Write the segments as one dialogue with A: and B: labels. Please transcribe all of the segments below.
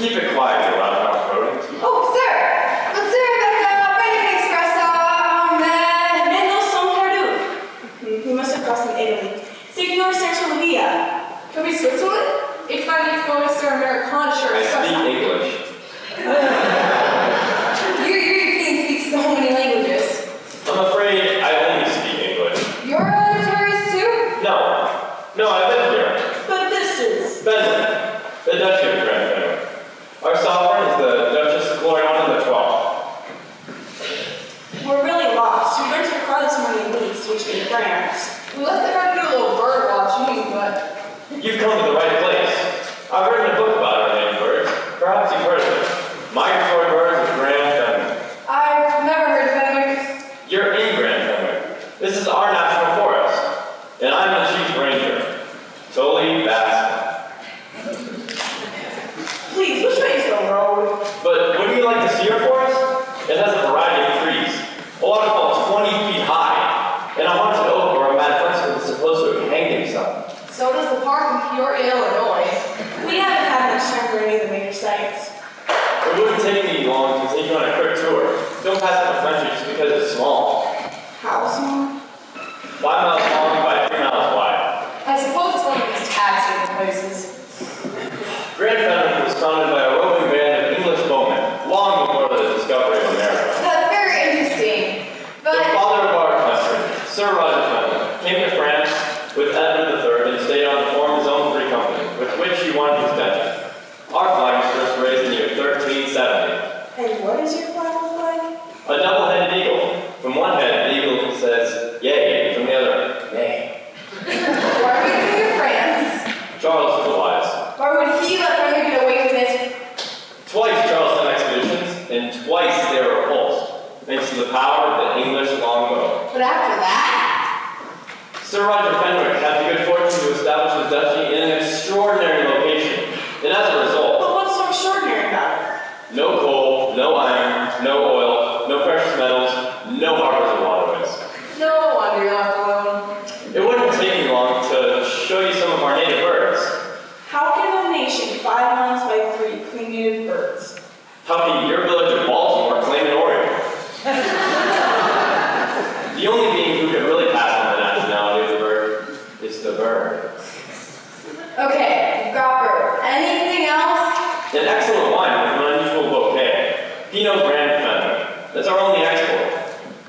A: Keep it quiet, you loudmouth rodent.
B: Oh, sir! Sir, Benedict Espresso,
C: Mendel son perdu. We must have crossed in Italy. Signor Central Via.
B: can we Switzerland? Ich war nicht Forster Amerikanischer.
A: I speak English.
B: You Europeans speak so many languages.
A: I'm afraid I only speak English.
B: You're a tourist too?
A: No, I live here.
C: But this is...
A: Benjamin, the Duchy of Grand Fenwick. Our sovereign is the Duchess Gloriana the 12th.
C: We're really lost. We rented a car this morning in Nice, which is France.
B: We left the car to do a little bird watching, but...
A: You've come to the right place. I've written a book about our native birds. Perhaps you've heard of it. Migratory birds of Grand Fenwick.
B: I've never heard of Fenwick.
A: You're in Grand Fenwick. This is our national forest. And I'm the chief ranger, Tully Bassett.
C: Please, which way is the road?
A: But wouldn't you like to see our forest? It has a variety of trees. A waterfall 20 feet high. And a haunted oak where a mad huntsman is supposed to have hanged himself.
B: So does the park in Peoria, Illinois.
C: We haven't had much time for any of the major sites.
A: It wouldn't take me long to take you on a quick tour. Don't pass up the country just because it's small.
C: How small?
A: 5 miles long by 3 miles wide.
B: I suppose it's one of these tax-ridden places.
A: Grand Fenwick was founded by a roving band of English bowmen long before the discovery of America.
B: That's very interesting.
A: The
B: But
A: father of our country, Sir Roger Fenwick, came to France with Edward III and stayed on to form his own free company, with which he won his duchy. Our flag was first raised in the year 1370.
C: And what is your flag look like?
A: A double-headed eagle. From one head, the eagle says, yay, from the other, nay.
B: why are we going to France?
A: Charles was wise.
B: Why would he let Fenwick get away with it?
A: Twice Charles sent expeditions, and twice they were repulsed, thanks to the power of the English longbow.
B: But after that?
A: Sir Roger Fenwick had the good fortune to establish his duchy in an extraordinary location, and as a result,
C: But what's so extraordinary about it?
A: no coal, no iron, no oil, no precious metals, no harbors or waterways.
B: No wonder you're left alone.
A: It wouldn't take me long to show you some of our native birds.
C: How can a nation 5 miles by 3 claim native birds?
A: How can your village of Baltimore claim an Oriole? The only being who could really pass on the nationality of the bird is the bird.
B: Okay, you've got birds. Anything else?
A: An excellent wine with an unusual bouquet. Pinot Grand Fenwick. That's our only export.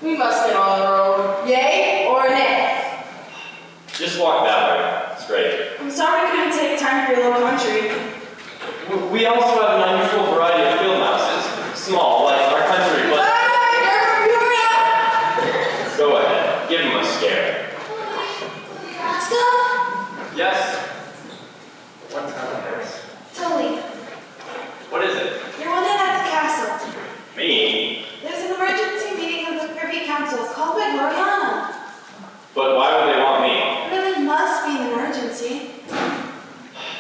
B: We must get on the road. Yay or nay?
A: Just walk that way. Straight.
C: I'm sorry we couldn't take time for your little country.
A: We also have an unusual variety of field mouses. Small, like our country, but... Go ahead. Give him a scare.
B: Stop!
A: Yes? What's happening?
B: Tully,
A: What is it?
C: You're wanted at the castle.
A: Me?
C: There's an emergency meeting of the Privy Council called by Gloriana.
A: But why would they want me?
C: It really must be an emergency.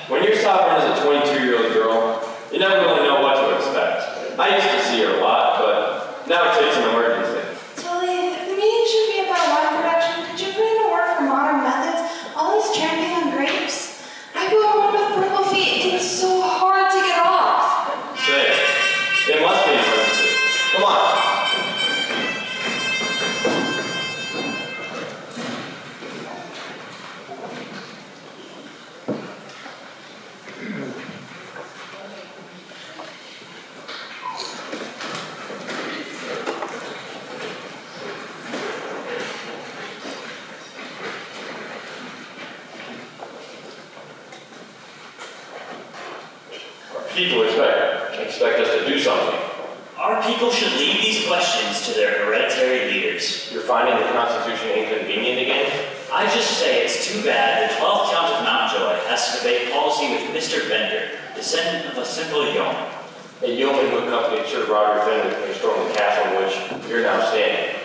A: When your sovereign is a 22-year-old girl, you never really know what to expect. I used to see her a lot, but now it takes an emergency.
C: Tully, if the meeting should be about wine production, could you put in a word for modern methods? All this tramping on grapes. I go home with purple feet. It's so hard to get off.
A: Say, it must be an emergency. Come on. People expect us to do something.
D: Our people should leave these questions to their hereditary leaders.
A: You're finding the Constitution inconvenient again?
D: I just say it's too bad the 12th Count of Mountjoy has to debate policy with Mr. Bender, descendant of a simple yeoman.
A: A yeoman who accompanied Sir Roger Fenwick when he stormed the castle in which you're now standing.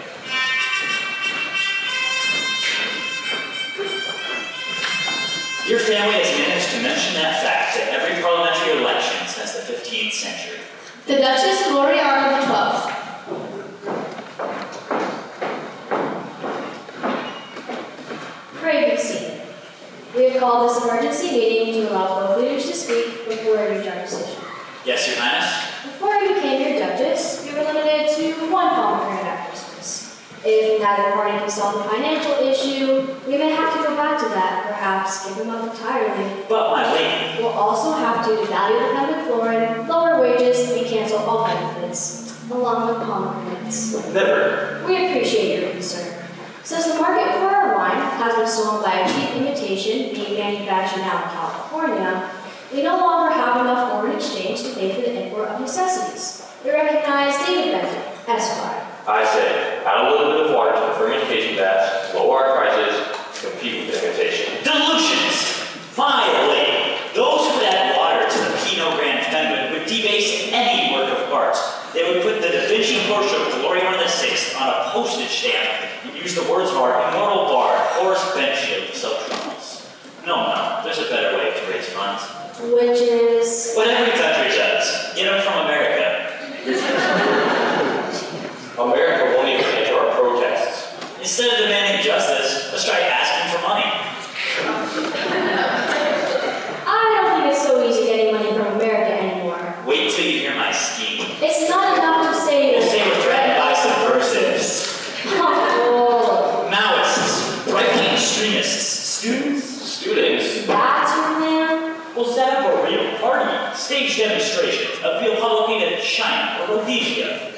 D: Your family has managed to mention that fact at every parliamentary election since the 15th century.
E: The Duchess Gloriana the 12th. Pray be seated. We have called this emergency meeting to allow both leaders to speak before we reach our decision.
D: Yes, Your Highness?
E: Before you became your Duchess, you were limited to one pomegranate at Christmas. If neither party can solve the financial issue, we may have to go back to that, perhaps give them up entirely.
D: But my lady,
E: We'll also have to devalue the pound of florin, lower wages, and cancel all benefits, along with pomegranates.
A: Never.
E: We appreciate your concern. Since the market for our wine has been stolen by a cheap imitation being manufactured now in California, we no longer have enough foreign exchange to pay for the import of necessities. We recognize David Benton, Esquire.
A: I say, add a little bit of water to the fermentation vats, lower our prices, compete with imitation.
D: delusions! My lady, those who would add water to the Pinot Grande Feminine would debase any work of art. They would put the Da Vinci portrait of Gloriana VI on a postage stamp and use the words of our immortal bard, Horace Benchill, to sell truffles. No, there's a better way to raise funds.
E: Which is...
D: What every country does. Get them from America.
A: America won't even answer our protests.
D: Instead of demanding justice, let's try asking for money.
E: I don't think it's so easy getting money from America anymore.
D: Wait till you hear my scheme.
E: It's not enough to say...
D: We'll say we're threatened by subversives,
E: Oh,
D: Maoists, right-wing extremists, students.
A: Students?
E: that's your plan?
D: We'll set up a real party, stage demonstrations, appeal publicly to China or Rhodesia.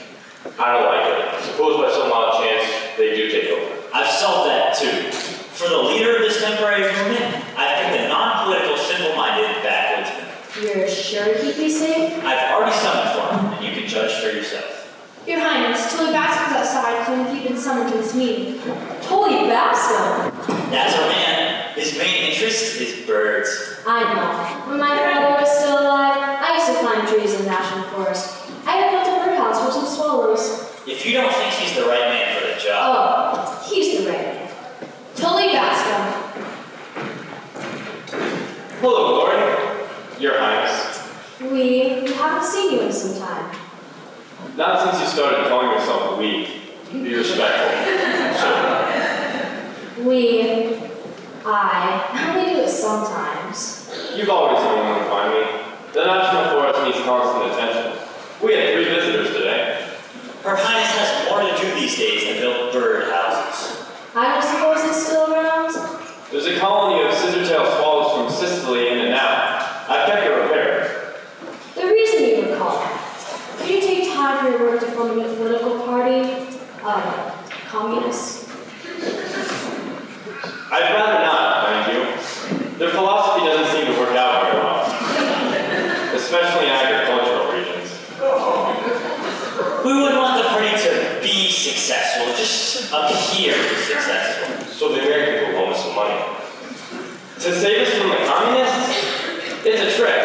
A: I don't like it. Suppose by some odd chance they do take over.
D: I've solved that too. For the leader of this temporary movement, I've picked a non-political, simple-minded backwoodsman.
E: You're sure he'd be safe?
D: I've already summoned for him, and you can judge for yourself.
C: Your Highness, Tully Bascom's outside claiming he'd been summoned to this meeting.
E: Tully Bascom.
D: That's our man. His main interest is birds.
E: I know. When my father was still alive, I used to climb trees in the National Forest. I even built a birdhouse for some swallows.
D: If you don't think he's the right man for the job,
E: Oh, he's the right man. Tully Bascom.
A: Hello, Lord. Your Highness.
E: We haven't seen you in some time.
A: Not since you started calling yourself a we. Be respectful.
E: I only do it sometimes.
A: You've always known where to find me. The National Forest needs constant attention. We had 3 visitors today.
D: Her Highness has more to do these days than build bird houses.
E: I don't suppose it's still around?
A: There's a colony of scissor-tailed swallows from Sicily in and out. I've kept it repaired.
E: The reason you were called. Did you take time for your work to form a new political party? Communists?
A: I'd rather not, mind you. Their philosophy doesn't seem to work out very well. Especially in agricultural regions.
D: We wouldn't want the party to be successful, just appear successful.
A: So the Americans will loan us some money. To save us from the communists? It's a trick.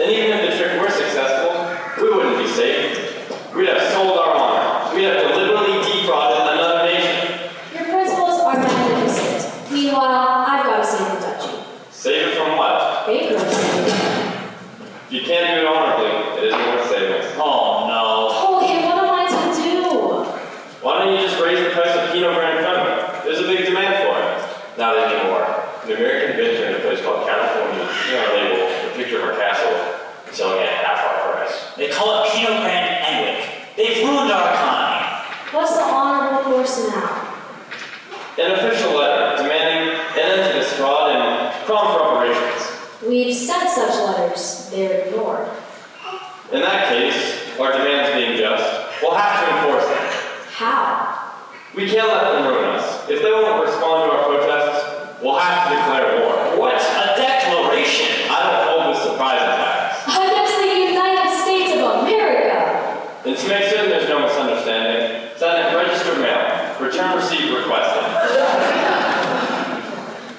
A: And even if the trick were successful, we wouldn't be safe. We'd have sold our honor. We'd have deliberately defrauded another nation.
E: Your principles are magnificent. Meanwhile, I've got to save the duchy.
A: Save it from what?
E: Bankruptcy.
A: If you can't do it honorably, it isn't worth saving.
D: Oh no.
E: Holy, what am I to do?
A: Why don't you just raise the price of Pinot Grande Feminine? There's a big demand for it. Not anymore. An American vintage in a place called California, using our label, the picture of our castle, and selling it at half our price.
D: They call it Pinot Grande Enwick. They've ruined our economy.
E: What's the honorable course now?
A: An official letter demanding an end to this fraud and prompt reparations.
E: We've sent such letters. They're ignored.
A: In that case, our demands being just, we'll have to enforce them.
E: How?
A: We can't let them ruin us. If they won't respond to our protests, we'll have to declare war.
D: What? A declaration?
A: I don't hold with surprise attacks.
E: Against the United States of America!
A: And to make certain there's no misunderstanding, send it registered mail. Return receipt requested.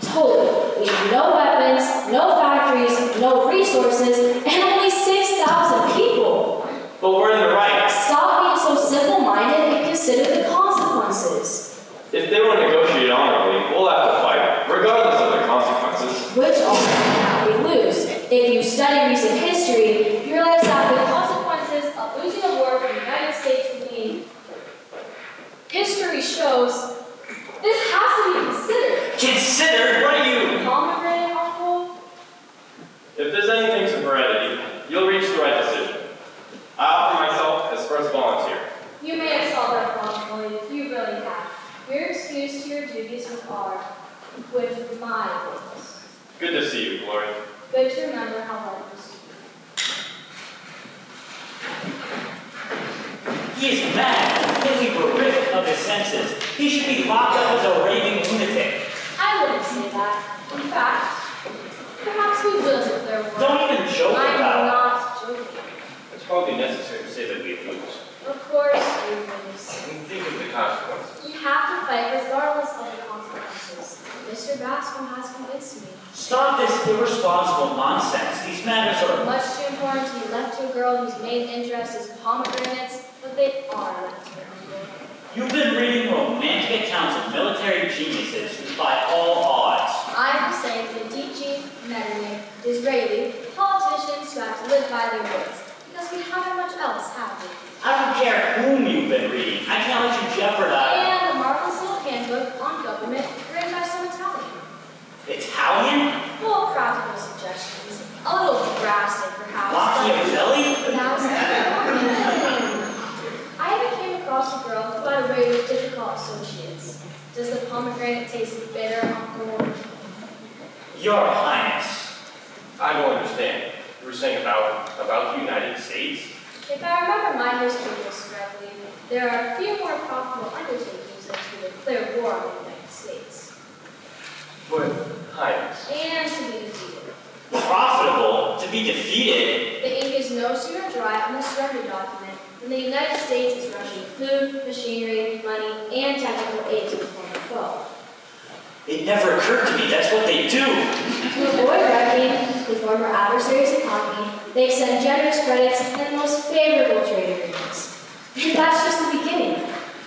E: Totally. We have no weapons, no factories, no resources, and only 6,000 people.
A: But we're in the right.
E: Stop being so simple-minded and consider the consequences.
A: If they want to negotiate honorably, we'll have to fight, regardless of the consequences.
E: Which ultimately we lose. If you study recent history, you realize that the consequences of losing a war for the United States would be... History shows this has to be considered.
D: Considered? What are you?
E: Pomegranate, Uncle?
A: If there's anything to heredity, you'll reach the right decision. you, Glory.
E: Good to remember how hard it was.
D: He is mad, completely bereft of his senses. He should be locked up as a raving lunatic.
E: I wouldn't say that. In fact, perhaps we will declare war.
D: Don't even joke
E: I'm
D: about it.
E: not joking.
A: It's hardly necessary to say that we lose.
E: Of course we lose.
A: And think of the consequences.
E: We have to fight regardless of the consequences. Mr. Bascom has convinced me.
D: Stop this irresponsible nonsense. These matters are
E: Much too important to be left to a girl whose main interest is pomegranates, but they are left to her.
D: You've been reading romantic accounts of military geniuses who defy all odds.
E: I am saying Medici, Metternich, Disraeli, politicians who have to live by their words, because we haven't much else, have we?
D: I don't care whom you've been reading. I can't let you jeopardize.
E: And the marvelous little handbook on government written by some Italian.
D: Italian?
E: Full of practical suggestions, a little drastic perhaps.
D: Machiavelli?
E: I became across a girl who had a array of difficult associates. Does the pomegranate taste bitter, Uncle?
D: Your Highness.
A: I don't understand. You were saying about the United States?
E: If I remember my history books correctly, there are a few more profitable undertakings than to declare war on the United States.
A: But, Highness.
E: And to be defeated.
D: Profitable to be defeated?
E: The ink is no sooner dry on the surrender document than the United States is rushing food, machinery, money, and technical aid to the former foe.
D: It never occurred to me that's what they do.
E: To avoid wrecking the former adversary's economy, they extend generous credits and the most favorable trade agreements. And that's just the beginning.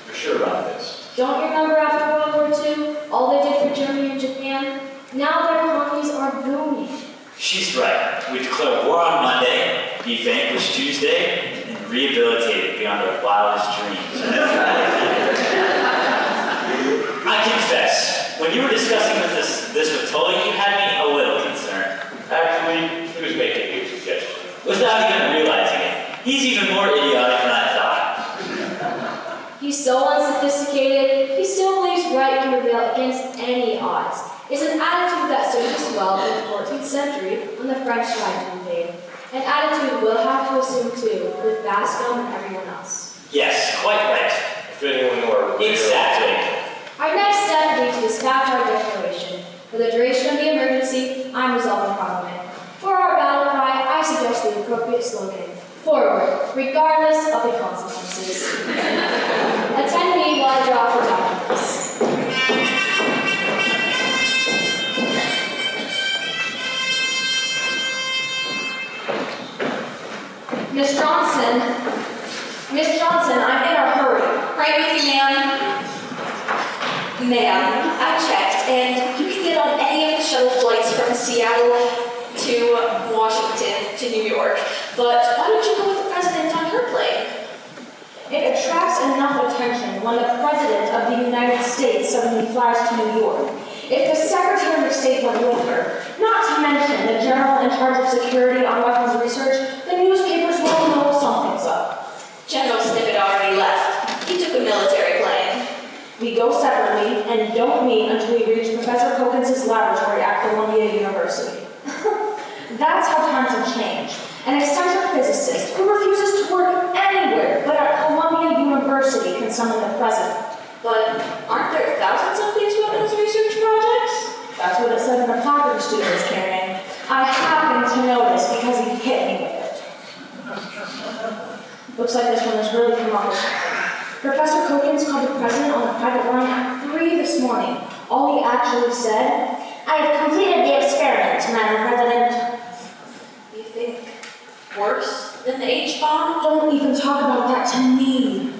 A: You're sure about this?
E: Don't you remember after World War II, all they did for Germany and Japan? Now their economies are booming.
D: She's right. We declare war on Monday, be vanquished Tuesday, and rehabilitated beyond our wildest dreams. I confess, when you were discussing this with Tully, you had me a little concerned.
A: Actually, he was making a new suggestion.
D: Without even realizing it. He's even more idiotic than I thought.
E: He's so unsophisticated, he still believes right can prevail against any odds. It's an attitude that served us well in the 14th century when the French tried to invade. An attitude we'll have to assume too, with Bascom and everyone else.
D: Yes, quite right.
A: If anyone were...
D: Exactly.
E: Our next step will be to dispatch our declaration. For the duration of the emergency, I'm resolving Parliament. For our battle cry, I suggest the appropriate slogan. Forward, regardless of the consequences. Attend me while I draw for documents.
B: Miss Johnson, I'm in a hurry. Right with you, ma'am? Ma'am, I checked, and you can get on any of the shuttle flights from Seattle to Washington to New York. But why don't you go with the president on her plane?
E: It attracts enough attention when the President of the United States suddenly flies to New York. If the Secretary of State went with her, not to mention the General in charge of security on weapons research, the newspapers will know something's up.
B: General Snippet already left. He took a military plane.
E: We go separately and don't meet until we reach Professor Cokins's laboratory at Columbia University. That's how times have changed. An eccentric physicist who refuses to work anywhere but at Columbia University can summon the president.
B: But aren't there thousands of these weapons research projects?
E: That's what it said in the placard the student was carrying. I happened to notice because he hit me with it. Looks like this one has really come up with something. Professor Kokins called the president on the private line at 3 this morning. All he actually said, "I have completed the experiment, Madam President."
B: You think worse than the H-bomb?
E: Don't even talk about that to me.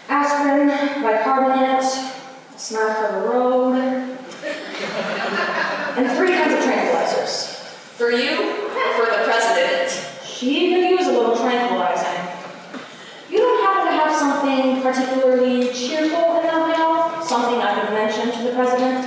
E: Aspirin, bicarbonate, a snack for the road, and 3 kinds of tranquilizers.
B: For you or for the president?
E: She could use a little tranquilizing. You don't happen to have something particularly cheerful in the mail? Something I could mention to the president?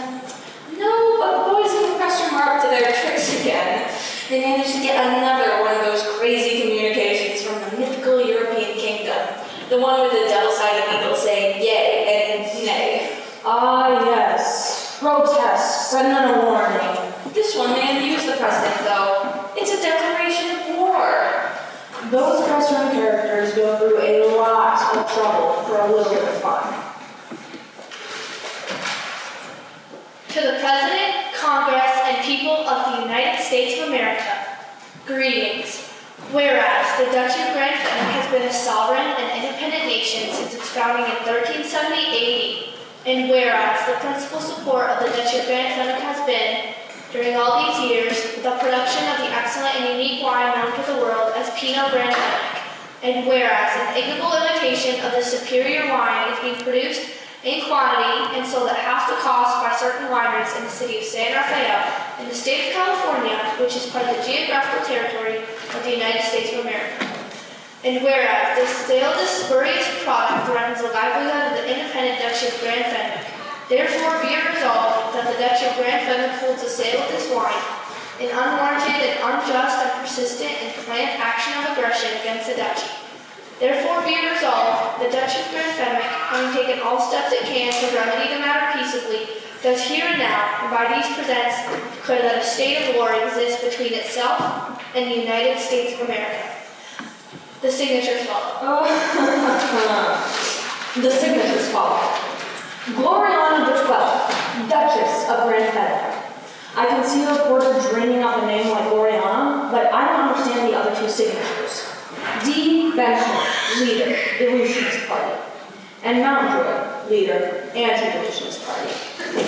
B: No, but boys and Professor Mark to their tricks again. They managed to get another one of those crazy communications from the mythical European kingdom. The one with the double-sided needle saying yay and nay.
E: Ah, yes. Protests and then a warning.
B: This one president, though. It's a declaration of war.
C: Those restaurant characters go through a lot of trouble for a little bit of fun.
F: To the President, Congress, and people of the United States of America, greetings. Whereas the Duchy of Grand Fenwick has been a sovereign and independent nation since its founding in 1370 AD, and whereas the principal support of the Duchy of Grand Fenwick has been, during all these years, the production of the excellent and unique wine known to the world as Pinot Grand Fenwick, and whereas an ignoble imitation of the superior wine is being produced in quantity and sold at half the cost by certain wineries in the city of San Rafael in the state of California, which is part of the geographical territory of the United States of America. And whereas the sale of this spurious product threatens the livelihood of the independent Duchy of Grand Fenwick, therefore be it resolved that the Duchy of Grand Fenwick holds the sale of this wine an unwarranted and unjust and persistent and planned action of aggression against the Duchy. Therefore be it resolved, the Duchy of Grand Fenwick, having taken all steps it can to remedy the matter peaceably, does here and now, and by these presents, declare that a state of war exists between itself and the United States of America. The signatures follow.
C: The signatures follow. Gloriana the 12th, Duchess of Grand Fenwick. I can see a reporter dreaming up a name like Gloriana, but I don't understand the other two signatures. D. Benjamin, leader, Illusionist Party. And Mountjoy, leader, Anti-Illusionist Party.
B: Do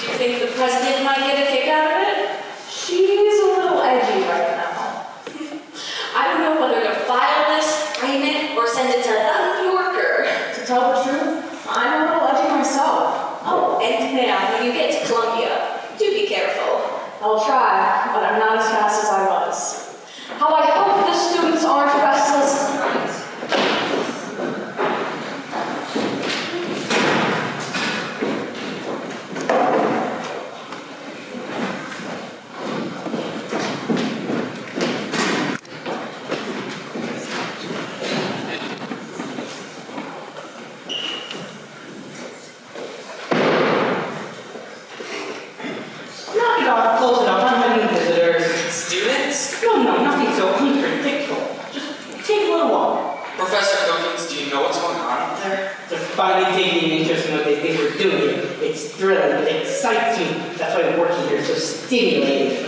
B: you think the president might get a kick out of it?
C: She's a little edgy right now.
B: I don't know whether to file this, frame it, or send it to the New Yorker.
C: To tell the truth, I'm a little edgy myself.
B: Oh, and now, when you get to Columbia, do be careful.
C: I'll try, but I'm not as fast as I was. How I hope the students aren't restless tonight.
G: Knock it off, close it up, I'm having visitors.
A: Students?
G: No, nothing so unpredictable. Just take a little walk.
A: Professor Cookins, do you know what's going on up there?
G: They're finally taking an interest in what they think we're doing. It's thrilling, it excites me. That's why working here is so stimulating.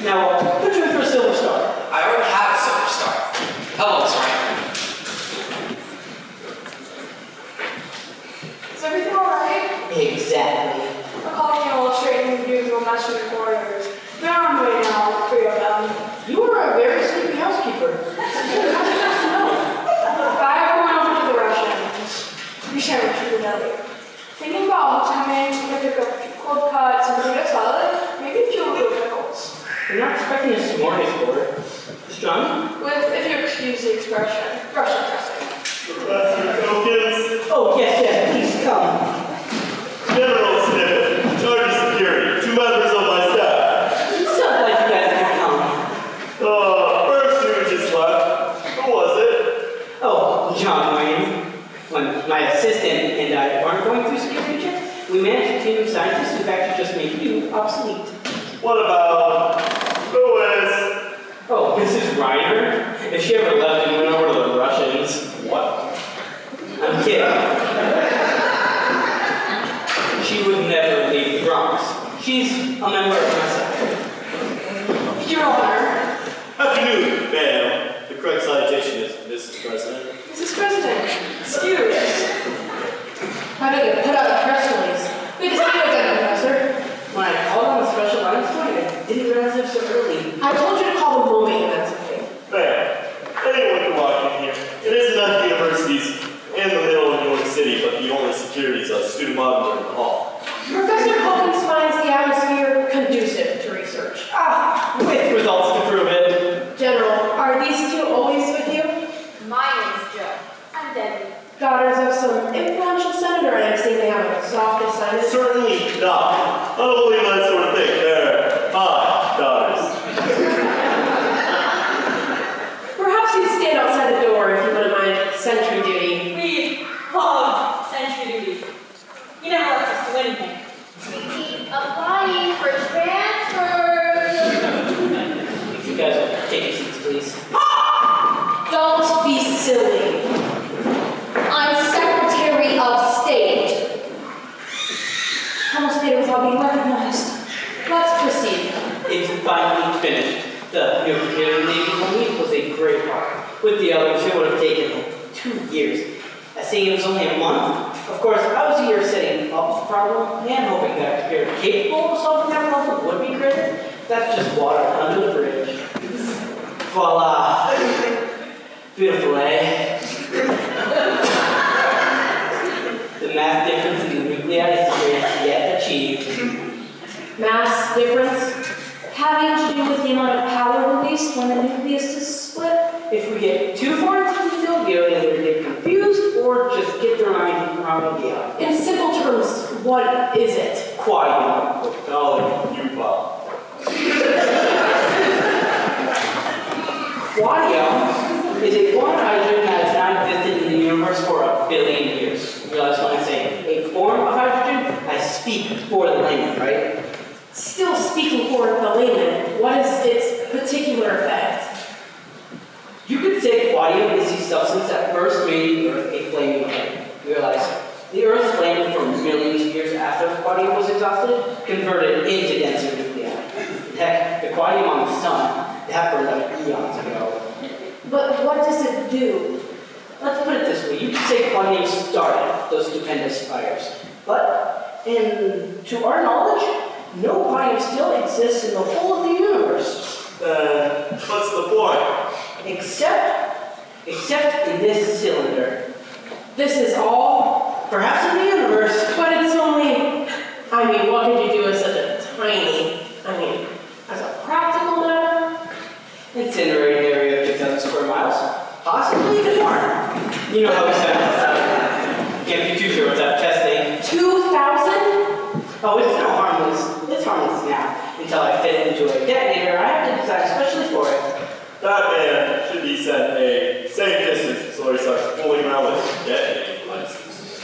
G: Now, put you in for a silver star.
A: I already have a silver star. Hello, Miss Ryan.
C: Is everything alright?
G: Exactly.
C: I'm calling you all straight and usual mess with the warriors. They're on the way now, 3 of them.
G: You were a very sleepy housekeeper.
C: I'm going over to the Russians. We share what you earlier. Thinking about coming to pick up a few cold cuts and potato salad, maybe a few little pickles.
G: You're not expecting a smorgasbord. Strong?
C: With, if you excuse the expression, Russian dressing.
H: Professor Cookins,
G: Oh, yes, please come.
H: General Snippet, Charge of Security, 2 members of my staff.
G: So glad you guys could come.
H: First who just left, who was it?
G: Oh, John Wayne. When my assistant and I weren't going through security checks, we managed to team scientists who've actually just made you obsolete.
H: What about Louis?
A: Oh, Mrs. Reiner? If she ever left and went over to the Russians, what?
G: I'm kidding. She would never leave the Bronx. She's a member of my side.
C: Your Honor,
H: Afternoon, ma'am. The correct citation is Mrs. President.
C: Mrs. President, excuse. I know you put out the press release. Good to see you again, Professor.
G: When I called on the special lines point, I didn't realize it was so early.
C: I told you to call the moment you meant something.
H: Ma'am, anyone can walk in here. It isn't at the universities in the middle of New York City, but the only security is a student monitor in the hall.
C: Professor Coppins finds the atmosphere conducive to research.
A: With results to prove it.
C: General, are these two always with you?
E: My name's Joe. I'm Debbie.
C: Daughters of some influential senator, I have seen they have a soft assignment.
H: Certainly not. I don't believe that sort of thing. They're my daughters.
C: Perhaps you'd stand outside the door if you wouldn't mind sentry duty.
I: We love sentry duty. You never asked us to do anything.
C: almost made it without being recognized. Let's proceed.
G: It's finally finished. The nuclear Navy Army was a great part. With the others, it would have taken 2 years. I see it was only a month. Of course, I was here setting up the problem and hoping that if you're capable of solving that problem would be created. That's just water under the bridge. Voila. Beautiful, eh? The mass difference in the nuclei is the greatest yet achieved.
C: Mass difference having to do with the amount of power released when the nucleus is split.
G: If we get too far into the field, you'll either get confused or just get the wrong idea.
C: In simple terms, what is it?
G: Quadium.
H: Oh, you Bob.
G: Quadium is a form of hydrogen that has not existed in the universe for 1 billion years. You realize when I say a form of hydrogen, I speak for the layman, right?
C: Still speaking for the layman, what is its particular effect?
G: You could say quadium is the substance that first made the Earth a flaming flame. You realize the Earth's flame for millions of years after quadium was exhausted converted into denser nuclei. Heck, the quadium on the sun, that burned out eons ago.
C: But what does it do?
G: Let's put it this way, you could say quadium started those stupendous fires. But, to our knowledge, no quadium still exists in the whole of the universe.
H: What's the point?
G: Except in this cylinder.
C: This is all?
G: Perhaps in the universe.
C: But it's only, what could you do with such a tiny, as a practical matter?
G: Incinerating area of 2,000 square miles. Possibly even more. You know how we set this up. Can't be too sure without testing.
C: 2,000?
G: Oh, it's harmless now. Until I fit it into a detonator I have to design especially for it.
H: That man should be sent a safe distance so he starts fooling around with detonating license.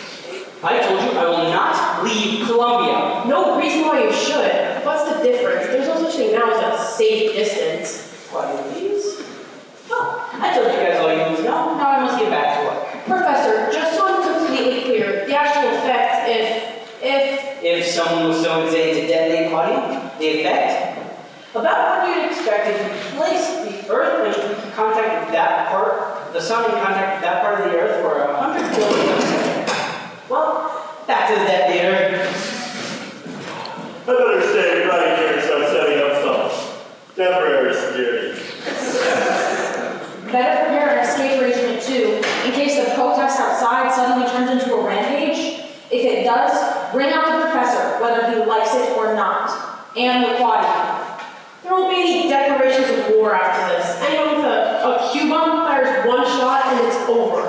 G: I told you I will not leave Columbia.
C: No reason why you should. What's the difference? There's no such thing now as a safe distance.
G: Quadium leaves? Oh, I told you guys all you need to know. Now I must get back to work.
C: Professor, just so I'm completely clear, the actual effect
G: If someone was so insane to detonate quadium, the effect? About what you'd expect if you placed the Earth in contact with that part, the Sun in contact with that part of the Earth for 100 billion seconds. Well, that's a detonator.
H: I better stay right here and start setting up some temporary security.
C: Better prepare an escape arrangement too, in case the protest outside suddenly turns into a rampage. If it does, bring out the professor, whether he likes it or not, and the quadium. There won't be any declarations of war after this. Anyone with a Q-bomb fires one shot and it's over.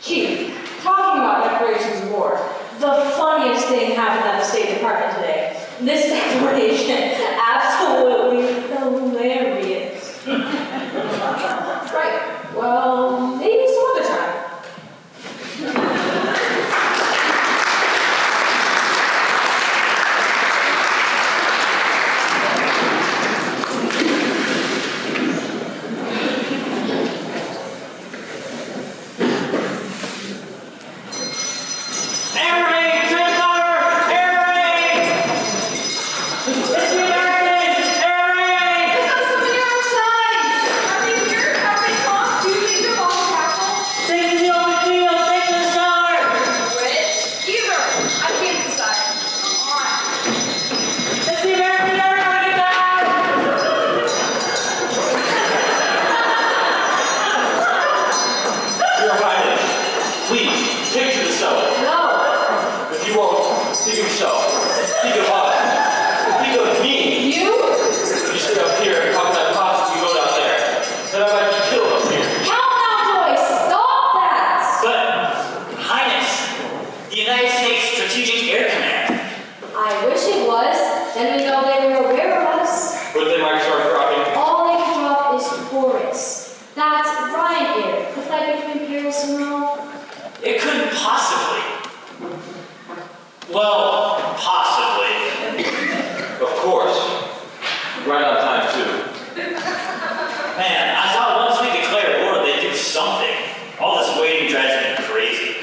C: Chief, talking about declarations of war, the funniest thing happened at the State Department today. This declaration, absolutely hilarious. Right, well, maybe some other time.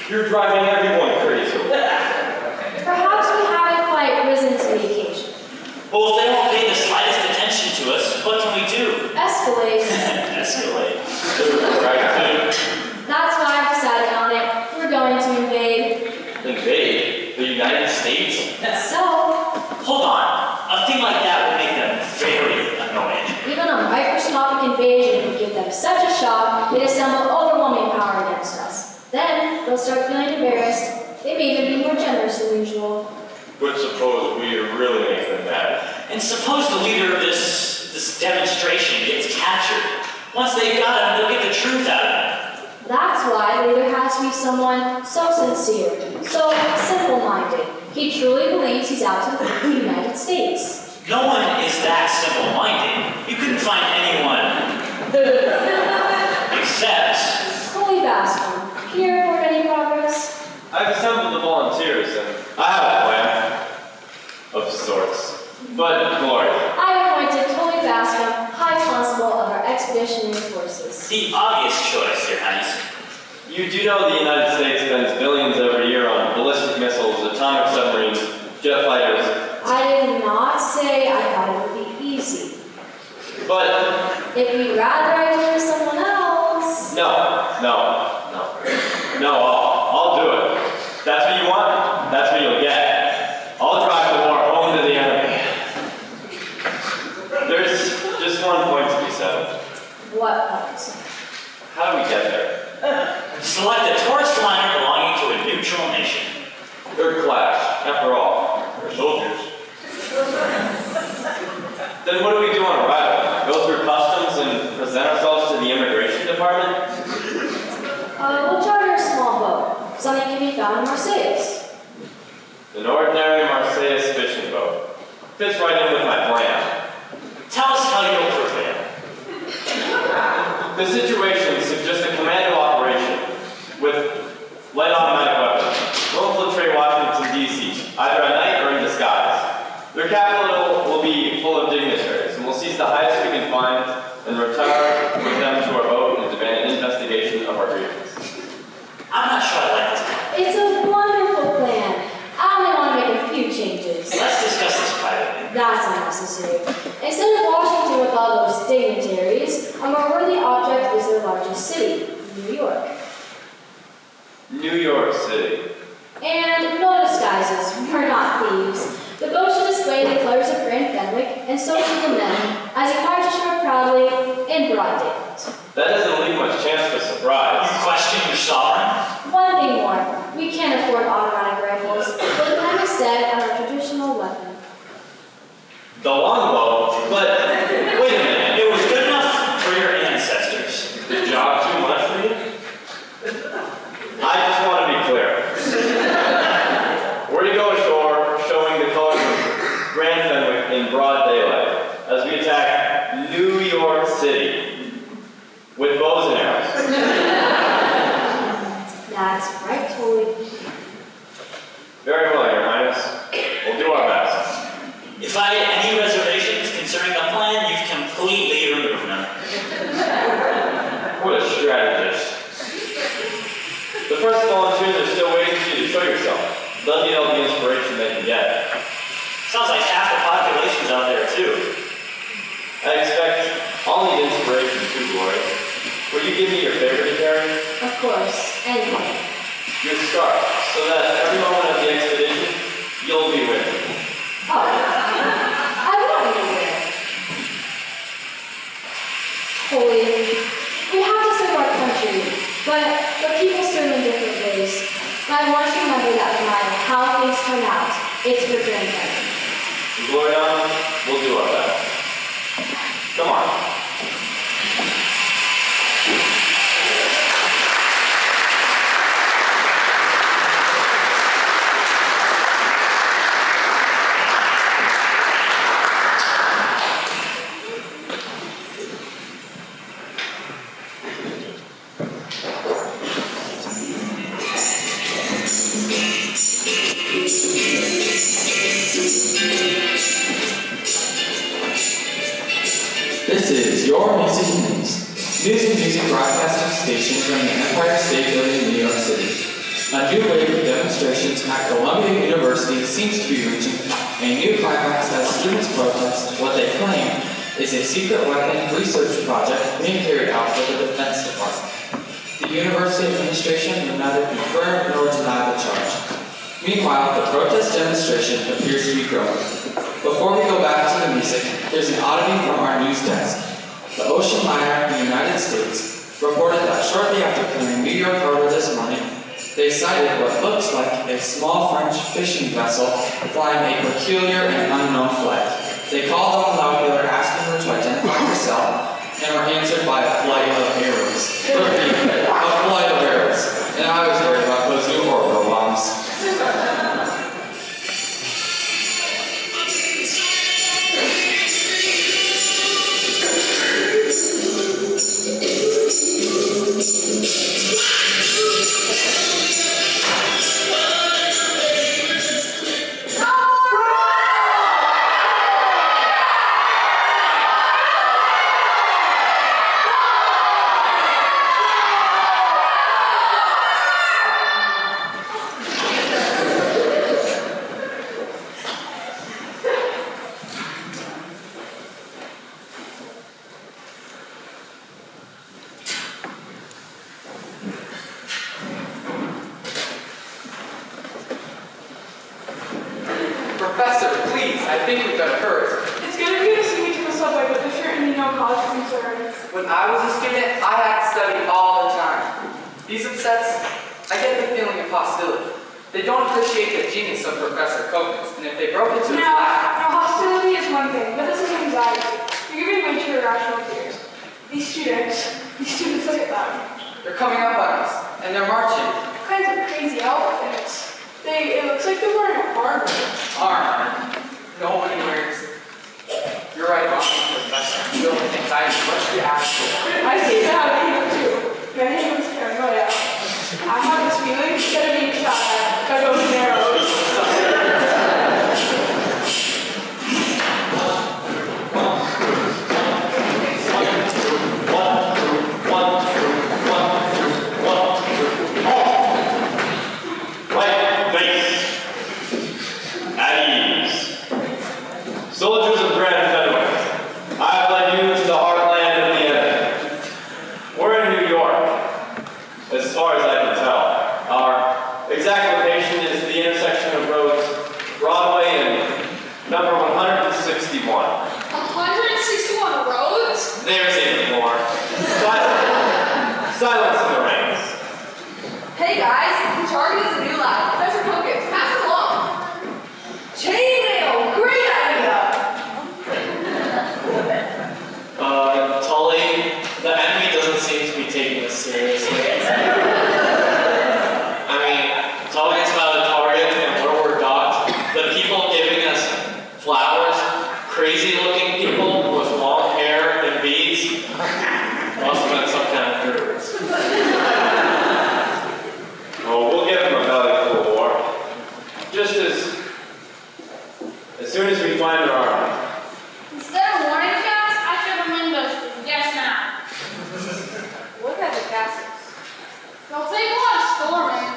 A: You're driving everyone crazy.
C: Perhaps we haven't
D: States?
E: So,
D: Hold on. A thing like that would make them very annoying.
E: even a microscopic invasion would give them such a shock, they'd assemble overwhelming power against us. Then, they'll start feeling embarrassed. They may even be more generous than usual.
A: But suppose we really make them mad.
D: And suppose the leader of this demonstration gets captured. Once they've got him, they'll get the truth out of him.
E: That's why the leader has to be someone so sincere, so simple-minded. He truly believes he's out to defend the United States.
D: No one is that simple-minded. You couldn't find anyone except...
E: Holy Bascom, can you report any progress?
A: I've assembled the volunteers and I have a plan. Of sorts. But, Glory,
E: I appointed Holy Bascom High Constable of our expeditionary forces.
D: The obvious choice, Your Highness.
A: you do know the United States spends billions every year on ballistic missiles, atomic submarines, jet fighters.
E: I did not say I thought it would be easy.
A: But,
E: If you'd rather I do it to someone else...
A: no, I'll do it. That's what you want, that's what you'll get. I'll drive the war home to the enemy. There's just one point to be settled.
E: What point?
A: How do we get there?
D: Select a tourist liner belonging to a neutral nation.
A: Third class, after all, we're soldiers. Then what do we do on arrival? Go through customs and present ourselves to the immigration department?
E: We'll charter a small boat. Something can be found in Marseilles.
A: An ordinary Marseilles fishing boat. Fits right in with my plan.
D: Tell us how you'll prevail.
A: The situation suggests a commando operation with light automatic weapons. We'll infiltrate Washington, D.C., either at night or in disguise. Their capital will be full of dignitaries, and we'll seize the highest we can find and retire with them to our boat and demand an investigation of our grievances.
D: I'm not sure I like this plan.
E: It's a wonderful plan. I only want to make a few changes.
D: Let's discuss this privately.
E: That's unnecessary. Instead of Washington with all those dignitaries, a more worthy object is their largest city, New York.
A: New York City.
E: And no disguises, we're not thieves. The boat should display the colors of Grand Fenwick, and so should the men, as he marches ashore proudly in broad daylight.
A: That doesn't leave much chance for surprise.
D: You question your sovereign?
E: One thing more, we can't afford automatic rifles. We'll depend instead on our traditional weapon.
A: The longbow? But, wait a minute.
D: It was good enough for your ancestors.
A: The job too much for you? I just want to be clear. We're to go ashore, showing the colors of Grand Fenwick in broad daylight, as we attack New York City with bows and arrows.
E: That's right, Toy.
A: Very well, Your Highness. We'll do our best.
D: If I had any reservations concerning the plan, you've completely removed them.
A: What a strategist. The first volunteers are still waiting for you to show yourself. They'll need all the inspiration they can get.
D: Sounds like half the population's out there, too.
A: I expect I'll need inspiration too, Glory. Will you give me your favorite to carry?
E: Of course, anything.
A: Your scarf, so that every moment of the expedition, you'll be with me.
E: Oh, I want you to wear it. Holy, we have to serve our country, but people serve in different ways. And I want you to remember that no matter how things turn out, it's for Grand Fenwick.
A: Gloria, we'll do our best. Come on.
I: This is your Music News. News and music broadcasting station from the Empire State Building in New York City. A new wave of demonstrations at Columbia University seems to be reaching a new climax as students protest what they claim is a secret weapon research project being carried out for the Defense Department. The university administration will neither confirm nor deny the charge. Meanwhile, the protest demonstration appears to be growing. Before we go back to the music, there's an oddity from our news desk. The ocean liner in the United States reported that shortly after clearing New York Harbor this morning, they sighted what looks like a small French fishing vessel flying a peculiar and unknown flag. They called on the Laugular asking her to identify herself and were answered by a flight of arrows. Repeat, a flight of arrows. And I was worried about those new orbital bombs.
J: Professor, please, I think we better hurry.
K: It's gonna be to see me to the subway, but there certainly no cause for concern.
J: When I was a student, I had to study all the time. These upsets, I get the feeling of hostility. They don't appreciate the genius of Professor Copens, and if they broke into his
K: Now,
J: lab,
K: hostility is one thing, but this is anxiety. You're giving way to irrational fears. These students, look at them.
J: they're coming up on us, and they're marching.
K: All kinds of crazy outfits. It looks like they're wearing a armor.
J: Armor. Nobody wears it. You're right about me, Professor. I'm filled with anxiety. What's the actual?
K: I seem to have it here too. Many of us paranoia. I have this feeling instead of being shot at by those arrows.
A: Soldiers of Grand Fenwick, I have led you to the heartland of the enemy. We're in New York, as far as I can tell. Our exact location is the intersection of roads Broadway and number 161.
F: 161 roads?
A: There's even more. Silence in the ranks.
L: Hey guys, the target is a new lab. Professor Copens, pass it along. Chainmail, great idea.
A: Tully, the enemy doesn't seem to be taking this seriously. I mean, talking about a target and where we're docked, the people giving us flowers, crazy looking people with long hair and beads, must have been some kind of druids. Oh, we'll give them a belly full of war. Just as soon as we find our army.
F: Instead of warning shots, I should have ambushed them just now.
L: Look at the castles.
F: They'll take a lot of storming.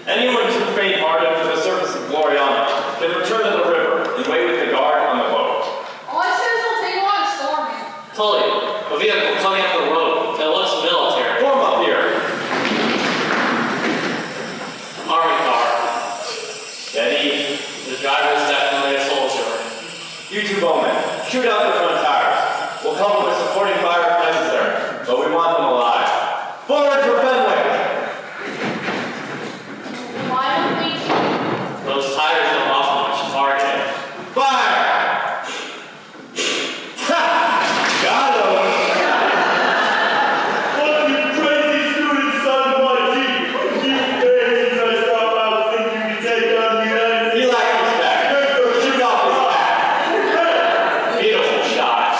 A: Anyone too faint-hearted for the service of Gloriana can return to the river and wait with the guard on the boat.
F: All I said is they'll take a lot of storming.
A: Tully, a vehicle coming up the road that looks military. Form up here. Army car. Steady. The driver is definitely a soldier. You two bowmen, shoot out the front tires. We'll come with supporting fire if necessary, but we want them alive. Forward for Fenwick!
F: Why don't we keep
A: Those tires don't offer much target. Fire! Ha! Got him!
H: What you crazy students on my jeep? You fancies I stop out think you can take on the United
A: He
H: States?
A: lacks respect. Shoot off his back. Beautiful shot.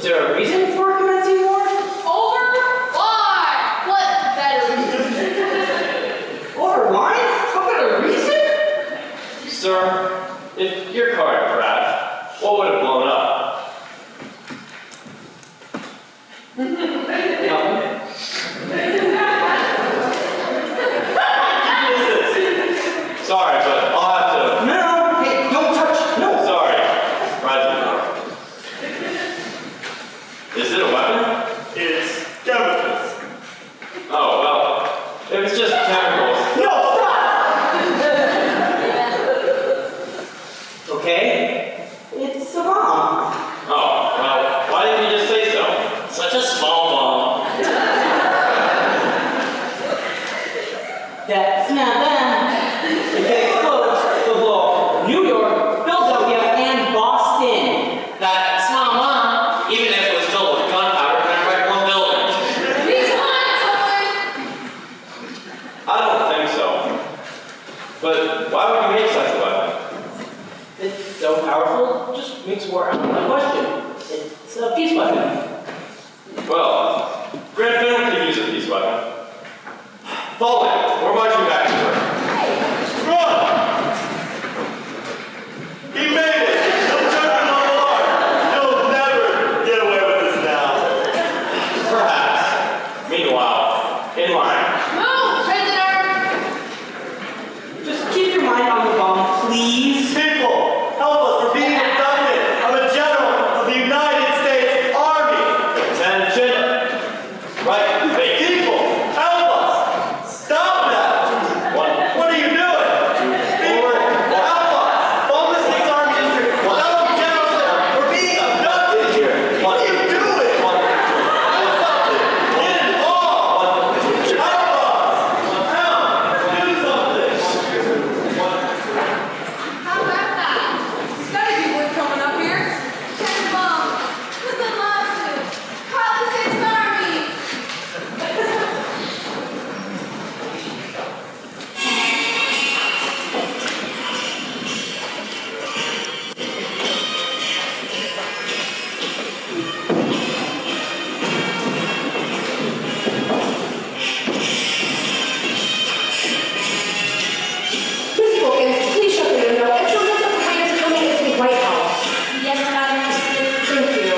G: there a reason for commencing war?
F: Over why? What better reason?
G: Over wine? How about a reason?
A: Sir, if your car had crashed, what would have blown up?
G: No.
A: Sorry, but I'll have to.
G: No, hey, don't touch, no.
A: Sorry, President. Is it a weapon?
H: It's chemicals.
A: Oh, well, if it's just chemicals.
G: No, stop! Okay, it's a bomb.
A: Oh, well, why didn't you just say so?
D: Such a small bomb.
G: That's not them. If it explodes, it'll blow New York, Philadelphia, and Boston.
A: That's my mom. Even if it was filled with gunpowder, can I wreck one building?
F: These lines,
A: I don't think so. But why would you make such a weapon?
G: It's so powerful, it just makes war out of the question. It's a peace weapon.
A: Well, Grand Fenwick could use a peace weapon. Follow it. We're marching back to her.
H: Run! He made it! No jumping on the line! You'll never get away with this now.
A: Perhaps. Meanwhile, in line.
F: move, prisoner!
G: Just keep your mind on the bomb, please.
H: People, help us! We're being abducted! I'm a general of the United States Army!
A: Attention. Right. Hey,
H: People, help us! Stop that! What are you doing? People, help us! Bomb this thing's army district! Tell them General Sir, we're being abducted here! What are you doing? Do something! Get involved! Help us! Help! Do something!
L: How about that? There's gotta be one coming up here. Tenenbaum, put the lawsuit. Call the Sixth Army.
C: Miss Wilkins, please shut the window. It sounds like the plane is coming into the White House.
B: Yes, Madam President.
C: Thank you.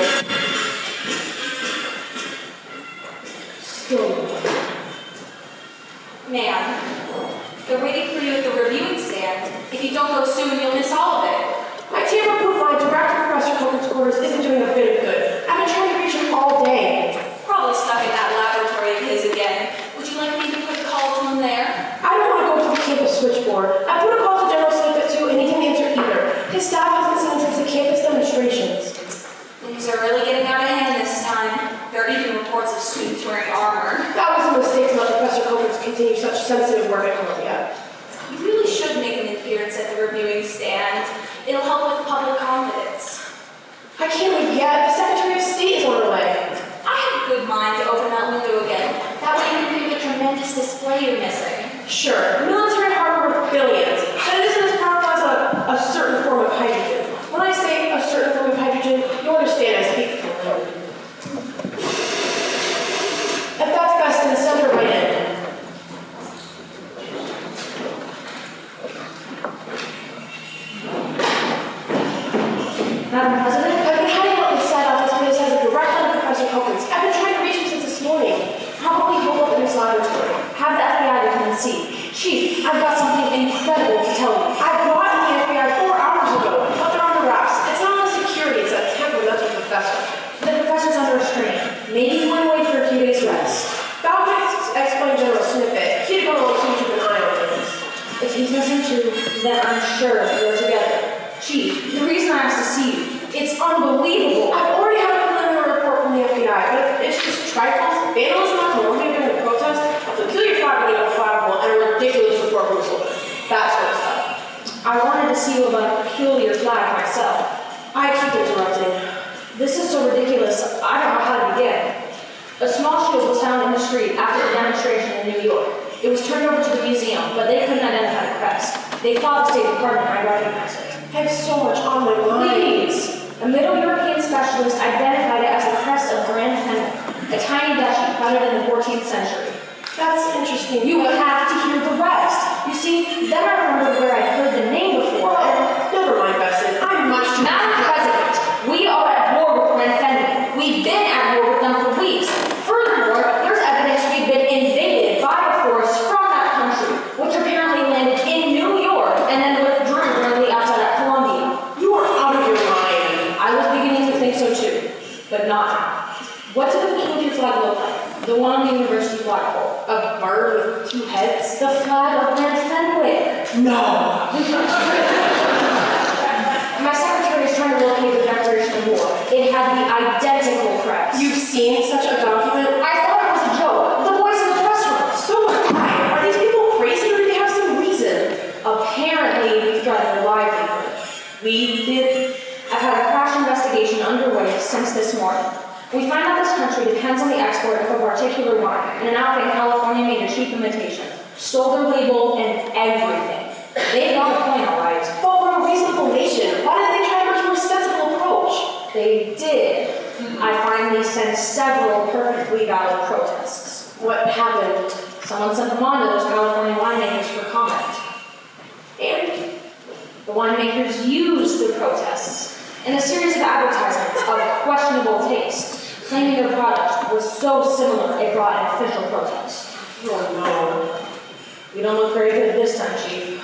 C: Still.
B: Ma'am, they're waiting for you at the reviewing stand. If you don't go soon, you'll miss all of it.
C: My tamper-proof line direct to Professor Copeland's quarters isn't doing a bit of good. I've been trying to reach him all day.
B: Probably stuck in that laboratory of his again. Would you like me to put a call to him there?
C: I don't want to go to the campus switchboard. I put a call to General Snippet too, and he didn't answer either. His staff hasn't seen him since the campus demonstrations.
B: Things are really getting out of hand this time. There are even reports of students wearing armor.
C: That was a mistake to let Professor Copeland continue such sensitive work at Columbia.
B: You really should make an appearance at the reviewing stand. It'll help with public confidence.
C: I can't leave yet. The Secretary of State is on her way.
B: I have a good mind to open that window again. That way you can view the tremendous display you're missing.
C: Sure, military hardware worth billions, but it isn't as powerful as a certain form of hydrogen. When I say a certain form of hydrogen, you understand I speak fluently. If that's best, then send her right in. Madam President, I've been having what was said office space has a direct line to Professor Copeland's. I've been trying to reach him since this morning. Probably holed up in his laboratory. Have the FBI to come and see. Chief, I've got something incredible to tell you. I brought in the FBI 4 hours ago, but they're on the wraps. It's not only security, it's a temperamental professor. The professor's under restraint. Maybe he went away for a few days' rest. That would explain General Snippet. He'd gone on to keep an eye on things. If he's missing too, then I'm sure we're together. Chief, the reason I asked to see you, it's unbelievable. I've already had a preliminary report from the FBI, but it's just trifles, vandalism on Columbia during the protest, a peculiar flag running unflammable, and a ridiculous report from Soldier. That sort of stuff. I wanted to see you about a peculiar flag myself. I keep interrupting. This is so ridiculous, I don't know how to begin. A small shield was found in the street after the demonstration in New York. It was turned over to the museum, but they couldn't identify the crest. They called the State Department and I recognized it. I have so much on my mind. Please! A Middle European specialist identified it as the Christine, you have to hear the rest. You see, then I remembered where I heard the name before.
K: Well, never mind, Bessie. I'm much too...
C: Madam President, we are at war with Grand Fenwick. We've been at war with them for weeks. Furthermore, there's evidence we've been invaded by a force from that country, which apparently landed in New York and then withdrew directly outside of Columbia.
K: You are out of your mind.
C: I was beginning to think so too, but not now. What did the Philadelphia flag look like? The one on the university flagpole.
K: A bird with two heads?
C: The flag of Grand Fenwick.
K: No.
C: My secretary is trying to locate the Declaration of War. It had the identical crest.
K: You've seen such a document?
C: I thought it was a joke. The boys in the press room.
K: So am I. Are these people crazy or do they have some reason?
C: Apparently, we've got their livelihood.
K: We did.
C: I've had a crash investigation underway since this morning. We find out this country depends on the export of a particular wine, and an outfit in California made a cheap imitation. Stole their label and everything. They've got a point, all right.
K: But we're a reasonable nation. Why didn't they try a much more sensible approach?
C: They did. I finally sent several perfectly valid protests.
K: What happened?
C: Someone sent them on to those California winemakers for comment.
K: And
C: The winemakers used the protests in a series of advertisements of questionable taste, claiming their product was so similar it brought an official protest.
K: oh no.
C: We don't look very good this time, Chief.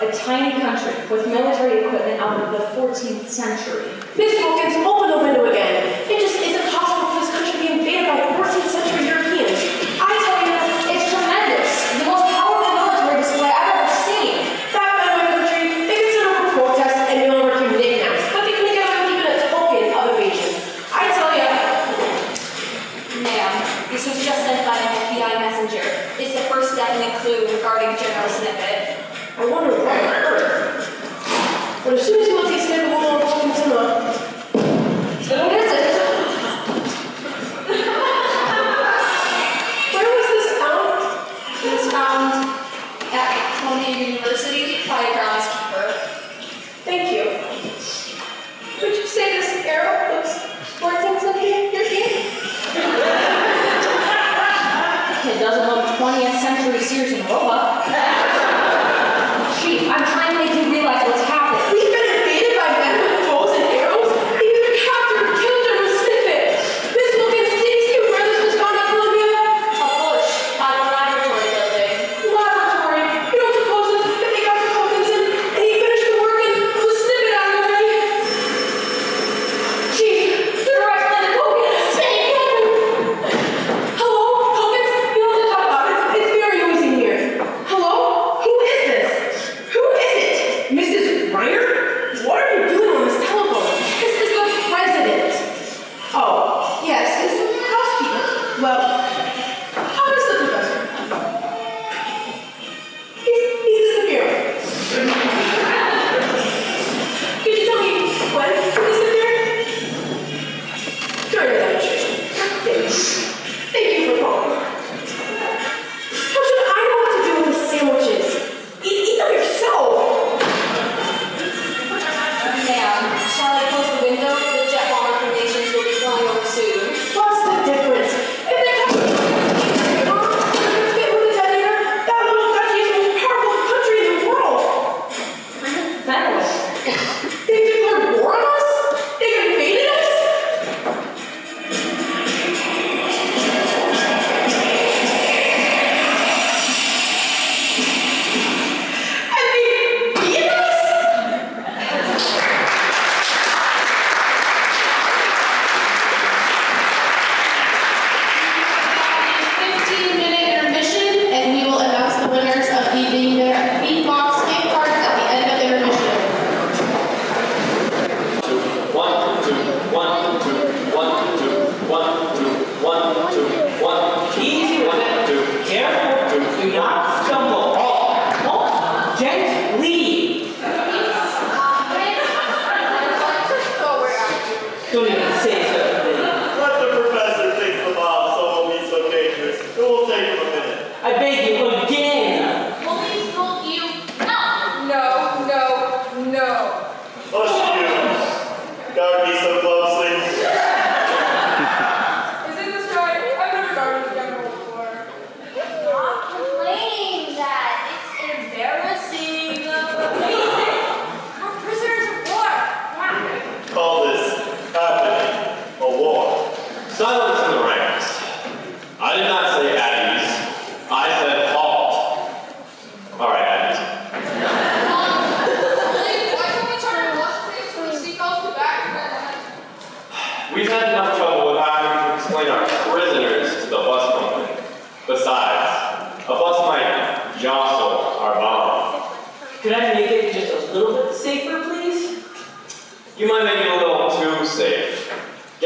C: A tiny country with military equipment out of the 14th century.
K: Miss Wilkins, open the window again. It just isn't possible for this country to be invaded by 14th century Europeans.
C: I tell you, it's tremendous. The most powerful military display I've ever seen.
K: Back then in my country, they could set up a protest and mail over a few knickknacks, but they couldn't get away with even a token of invasion. I tell ya.
B: Ma'am, this was just sent by an FBI messenger. It's the first definite clue regarding General Snippet.
K: I wonder what on earth. But as soon as you look at Snippet, we'll know what's in the...
C: So what is it?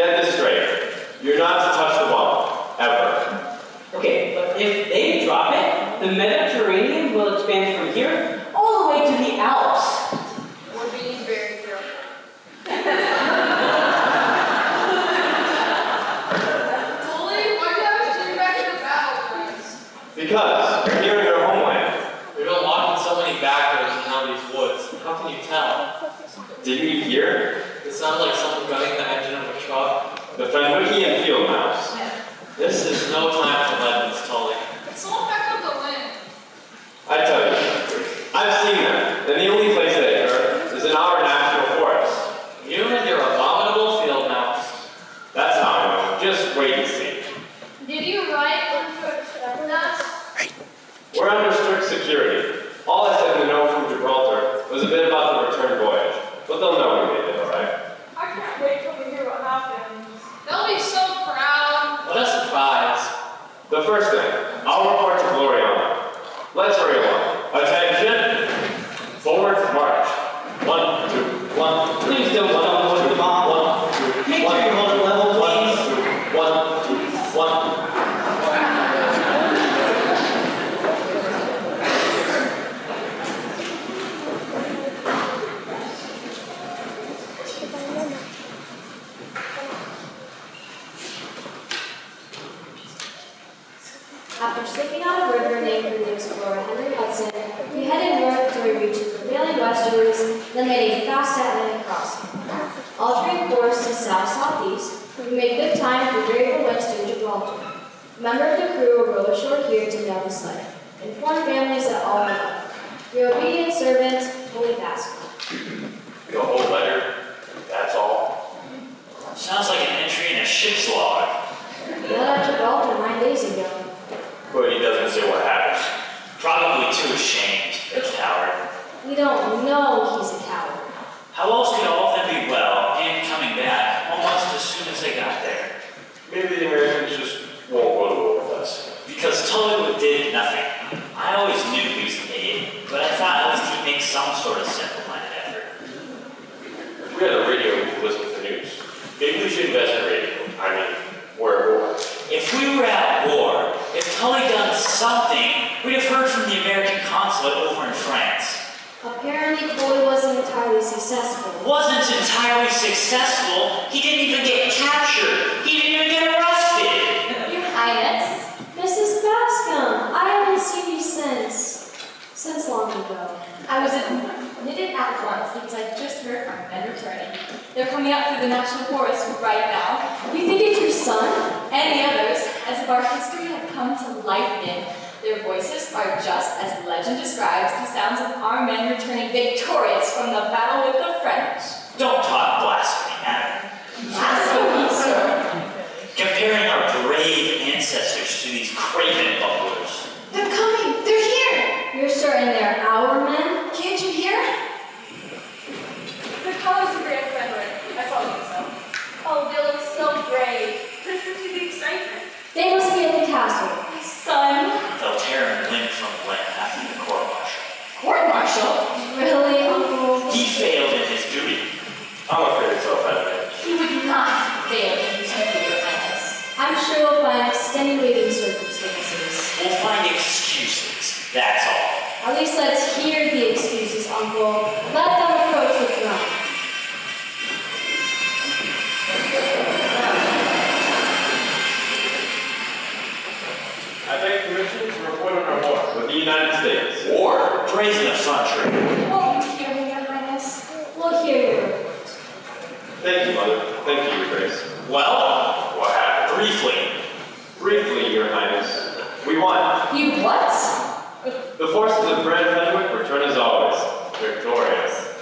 A: Get this straight. You're not to touch the bomb. Ever.
G: Okay, but if they drop it, the Mediterranean will expand from here all the way to the Alps.
L: We're being very careful. Tully, why do you have to turn back to the battlegrounds?
A: Because you're here in your homeland.
H: We've been walking so many backwards around these woods. How can you tell?
A: Didn't you hear?
H: It sounds like someone gunning the engine of a truck.
A: The Fenwickian field mouse.
H: This is no time for legends, Tully.
L: It's all back up the wind.
A: I tell you, I've seen them, and the only place they occur is in our national forest.
H: You and your abominable field mouse.
A: That's how I know. Just wait and see.
F: Did you write what you expected us?
A: We're under strict security. All I said in the note from Gibraltar was a bit about the return voyage, but they'll know we made it, all right?
K: I can't wait till we hear what happens.
L: They'll be so proud.
H: What a surprise.
A: The first thing, I'll report to Gloriana. Let's hurry along. Attention! Forward march. 1, 2, 1, 2.
G: Please don't hold the bomb.
A: 1, 2,
G: Make sure you hold it level,
A: 1,
G: please.
A: 2, 1, 2, 1.
E: After slipping out a river named for the explorer Henry Hudson, we headed north till we reached the prevailing westerlies, then made a fast Atlantic crossing. Altering course to south-southeast, we made good time through variable winds to Gibraltar. A member of the crew will row ashore here to nail the sled. Inform families that all are well. Your obedient servant, Tully Bascom.
A: The whole letter, that's all.
D: Sounds like an entry in a ship's log.
E: We left Gibraltar 9 days ago.
A: But he doesn't say what happened.
D: Probably too ashamed, the coward.
E: We don't know he's a coward.
D: How else could all of them be well and coming back almost as soon as they got there?
A: Maybe the Americans just won't go to war with us.
D: Because Tullywood did nothing. I always knew he was an idiot, but I thought at least he'd make some sort of simple-minded effort.
A: If we had a radio, we could listen to the news. Maybe we should invest in radio. I mean, we're at war.
D: If we were at war, if Tully done something, we'd have heard from the American consulate over in France.
E: Apparently, Tully wasn't entirely successful.
D: Wasn't entirely successful. He didn't even get captured. He didn't even get arrested.
E: Your Highness? Mrs. Bascom, I haven't seen you since long ago.
B: I was admitted at once because I just heard our men returning. They're coming up through the national forest right now.
E: You think it's your son?
B: And the others, as if our history had come to life again. Their voices are just as legend describes the sounds of our men returning victorious from the battle with the French.
D: Don't talk blasphemy, Adam.
B: Blasphemy, sir.
D: Comparing our brave ancestors to these craven bunglers.
B: They're coming! They're here!
E: You're certain they're our men?
B: Can't you hear?
K: The colors of Grand Fenwick. I told you so.
F: Oh, they look so brave.
K: Listen to the excitement.
E: They must be at the castle.
B: Son.
D: They'll tear him limb from limb after the court-martial.
B: Court-martial?
E: Really, Uncle?
D: He failed in his duty.
A: I'm afraid so, Fenwick.
B: He would not fail in his duty, Your Highness.
E: I'm sure we'll find extenuating circumstances.
D: We'll find excuses, that's all.
E: At least let's hear the excuses, Uncle. Let them approach the throne.
A: I beg permission to report on our war with the United States.
D: War? Brazen effrontery.
B: Won't you hear me, Your Highness?
E: We'll hear your report.
A: Thank you, Mother. Thank you, Your Grace.
D: Well,
A: What happened?
D: briefly,
A: Briefly, Your Highness, we won.
B: You what?
A: The forces of Grand Fenwick return as always, victorious.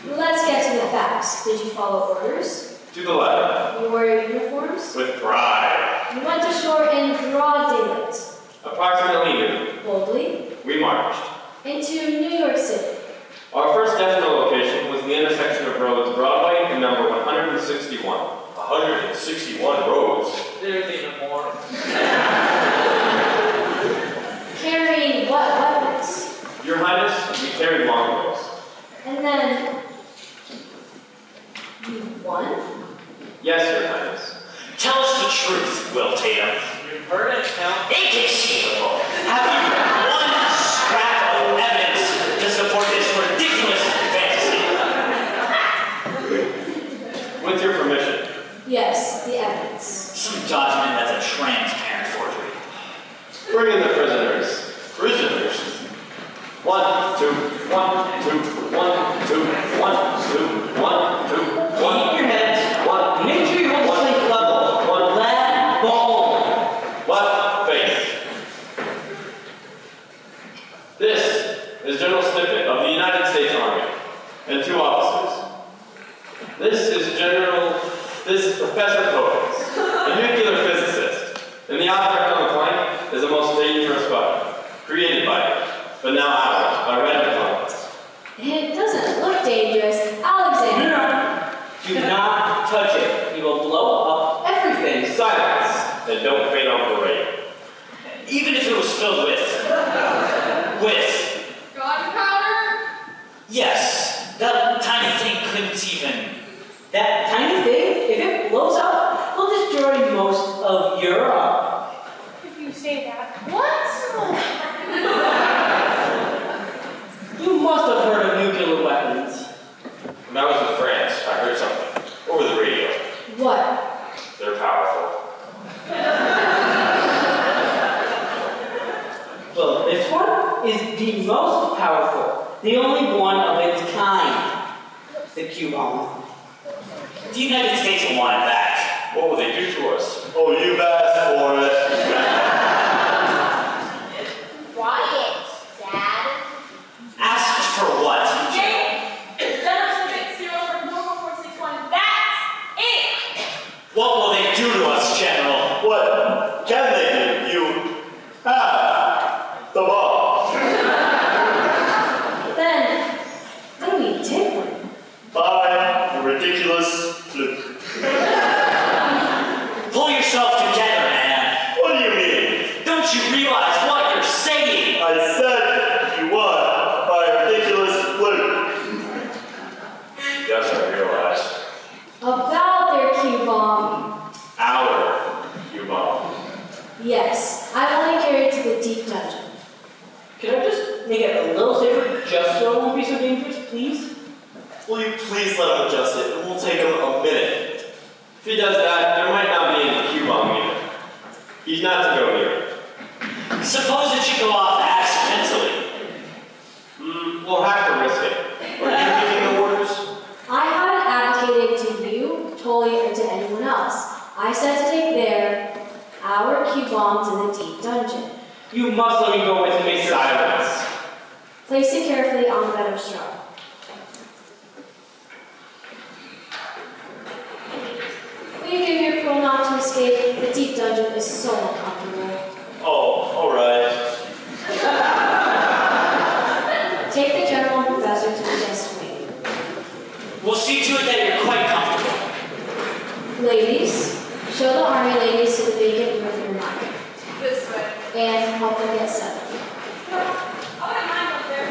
E: Let's get to the facts. Did you follow orders?
A: To the letter,
E: You wore your uniforms?
A: with pride.
E: You went ashore in broad daylight.
A: Approximately noon,
E: Boldly.
A: we marched.
E: Into New York City.
A: Our first definite location was the intersection of roads Broadway and number 161. 161 roads?
H: There's even more.
E: Carrying what weapons?
A: Your Highness, we carried longbows.
E: And then... You won?
A: Yes, Your Highness.
D: truth, Will Tatum.
A: You've heard it, Count.
D: Inconceivable. Have you one scrap of evidence to support this ridiculous fantasy?
A: With your permission.
E: Yes, the evidence.
D: Some document that's a transparent forgery.
A: Bring in the prisoners. Prisoners? 1, 2, 1, 2, 1, 2, 1, 2, 1, 2, 1.
G: Keep your heads.
A: One.
G: Make sure you hold the level.
A: One.
G: That ball.
A: Left face. This is General Snippet of the United States Army and 2 officers. This is Professor Coates, a nuclear physicist, and the object on the plank is the most dangerous weapon, created by him, but now ours, by Red Columbus.
E: It doesn't look dangerous. Alexander.
G: Do not touch it. You will blow up everything.
A: Silence, and don't faint on parade.
D: Even if it was filled with
L: Gunpowder?
D: yes, that tiny thing couldn't even.
G: That tiny thing, if it blows up, will destroy most of Europe.
L: If you say that once more.
G: You must have heard of nuclear weapons.
A: When I was in France, I heard something over the radio.
E: What?
A: They're powerful.
G: Well, this one is the most powerful, the only one of its kind. The Q-bomb.
D: The United States will want it back.
A: What will they do to us?
H: Oh, you've asked for it.
L: Quiet, Dad.
D: Ask for what?
L: Jane, General Snippet 04461. That's it.
D: What will they do to us, General?
H: What can they do? You have the ball.
E: Then, what do we do?
H: By the ridiculous fluke.
D: Pull yourself together, man.
H: What do you mean?
D: Don't you realize what you're saying?
H: I said you won by a ridiculous fluke.
A: Yes, I realize.
E: About their Q-bomb.
A: Our U-bomb.
E: Yes, I want to carry it to the deep dungeon.
G: Could I just make it a little safer just so it won't be so dangerous, please?
H: Will you please let him adjust it? It will take him a minute.
A: If he does that, there might not be any Q-bomb either. He's not to go near it.
D: Suppose it should go off accidentally.
A: We'll have to risk it. Are you giving the orders?
E: I haven't advocated to you, Tully, or to anyone else. I said to take our Q-bomb to the deep dungeon.
G: You must let me go with and make sure.
A: Silence.
E: Place it carefully on the bed of straw. Will you give your pearl not to escape? The deep dungeon is so uncomfortable.
H: Oh, all right.
E: Take the general and professor to the guest wing.
D: We'll see to it that you're quite comfortable.
E: Ladies, show the army ladies to the vacant room in your mind.
L: This way.
E: And help them get settled.
L: I wouldn't mind up there.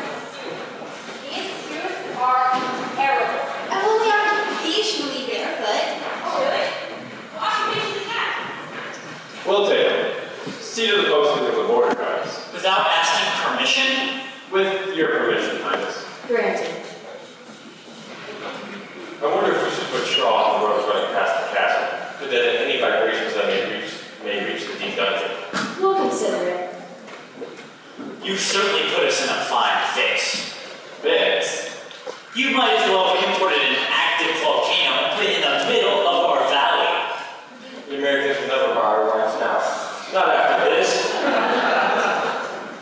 L: These shoes are terrible.
B: I'm only occupationally barefoot.
L: Oh, really? What occupation is that?
A: We'll take him. See to the posting of the border guards.
D: Without asking permission?
A: With your permission, Highness.
E: Granted.
A: I wonder if we should put straw on the roads running past the castle, so that any vibrations that may reach the deep dungeon.
E: We'll consider it.
D: You certainly put us in a fine fix.
A: Fix?
D: You might as well have imported an active volcano and put it in the middle of our valley.
A: The Americans will never buy our lives now. Not after this.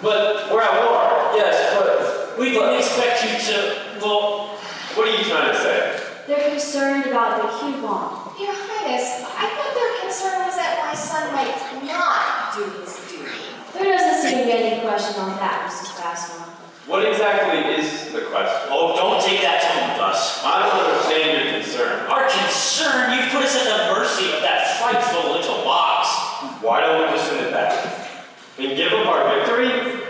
A: But we're at war. Yes, but
D: We didn't expect you to, well,
A: what are you trying to say?
E: They're concerned about the Q-bomb.
B: Your Highness, I thought their concern was that my son might not do his duty.
E: There doesn't seem to be any question on that, Mrs. Bassmore.
A: What exactly is the question?
D: oh, don't take that tone with us.
A: I don't understand your concern.
D: Our concern, you've put us at the mercy of that frightful little box.
A: Why don't we just send it back? And give up our victory?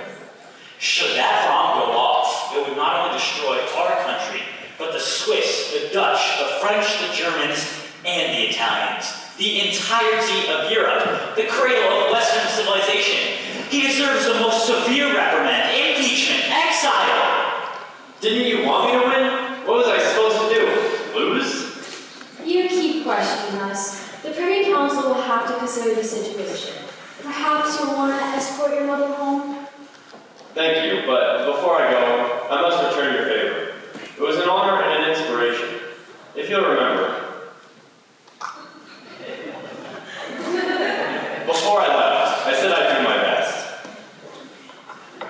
D: Should that bomb go off, it would not only destroy our country, but the Swiss, the Dutch, the French, the Germans, and the Italians. the entirety of Europe, the cradle of Western civilization. He deserves the most severe reprimand, impeachment, exile.
A: Didn't you want me to win? What was I supposed to do? Lose?
E: You keep questioning us. The Privy Council will have to consider the situation. Perhaps you'll want to escort your mother home?
A: Thank you, but before I go, I must return your favor. It was an honor and an inspiration. If you'll remember. Before I left, I said I'd do my best.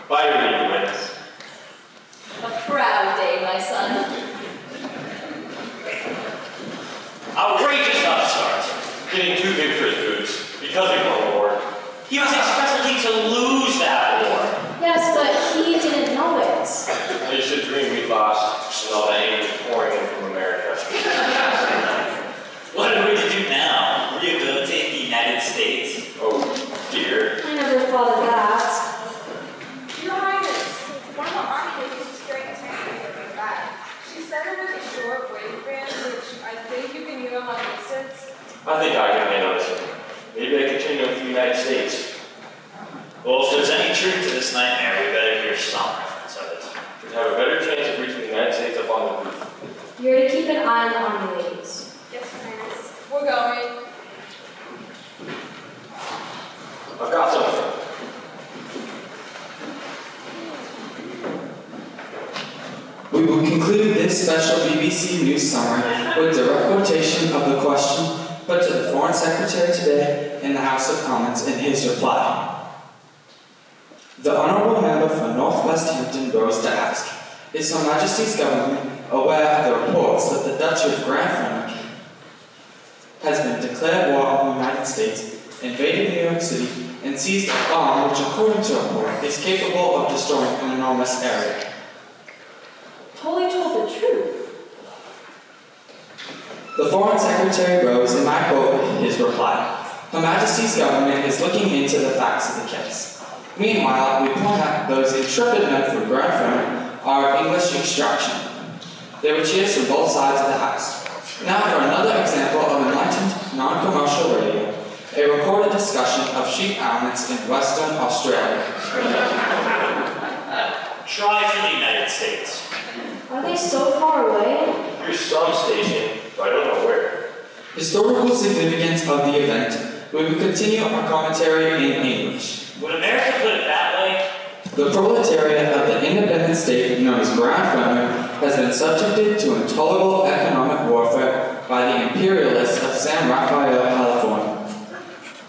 A: By your leave, Witness.
B: A proud day, my son.
D: Outrageous upstart.
A: Getting too big for his boots because of the war.
D: He was expecting to lose that war.
E: Yes, but he didn't know it.
A: They should dream we lost and all that aid is pouring in from America.
D: What are we to do now? Rehabilitate the United States?
A: Oh, dear.
E: I never thought of that.
L: Your Highness, one of the army ladies is carrying a tank over back. She said it was a short wavelength, which I think you can hear on a distance.
A: I think I can handle this one. Maybe I can train with the United States.
D: Well, if there's any truth to this nightmare, we better hear some reference of it.
A: We'd have a better chance of reaching the United States up on the roof.
E: You're to keep an eye on the army ladies.
L: Yes, Your Highness. We're going.
A: I've got something.
I: We will conclude this special BBC News summary with direct quotation of the question put to the Foreign Secretary today in the House of Commons in his reply. The Honourable Member for North West Hampton rose to ask, is Her Majesty's Government aware of the reports that the Duchy of Grantham has been declared war on the United States, invaded New York City, and seized a bomb which, according to report, is capable of destroying an enormous area?
C: Totally told the truth.
I: The Foreign Secretary rose and I quote his reply. Her Majesty's government is looking into the facts of the case. Meanwhile, we point out those intrepid men from Grantham are of English extraction. There were cheers from both sides of the House. Now for another example of enlightened, non-commercial radio, a recorded discussion of sheep ailments in Western Australia.
D: Try for the United States.
E: Are they so far away?
A: Here's some station, but I don't know where.
I: Historical significance of the event. We will continue our commentary in English.
D: Would America put it that way?
I: The proletariat of the independent state known as Grantham has been subjected to intolerable economic warfare by the imperialists of San Rafael, California.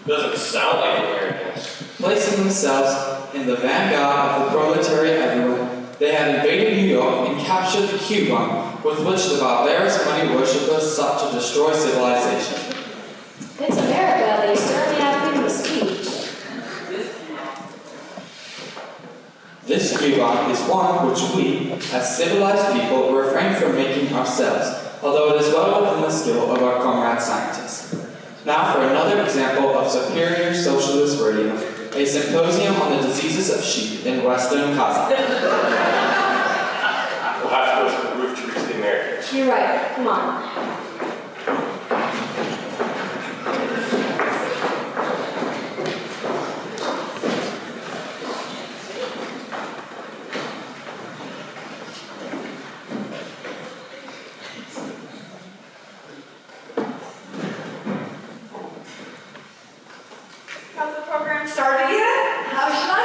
A: Doesn't sound like Americans.
I: Placing themselves in the vanguard of the proletariat everywhere, they have invaded New York and captured the Q bomb with which the barbarous money worshippers sought to destroy civilization.
E: It's America, they certainly have freedom of speech.
I: This Q bomb is one which we, as civilized people, refrain from making ourselves, although it is well within the skill of our comrade scientists. Now for another example of superior socialist radio, a symposium on the diseases of sheep in Western Kazakhstan.
A: We'll have to go through the roof to reach the Americans.
E: You're right, come on.
K: Has the program started yet? How should I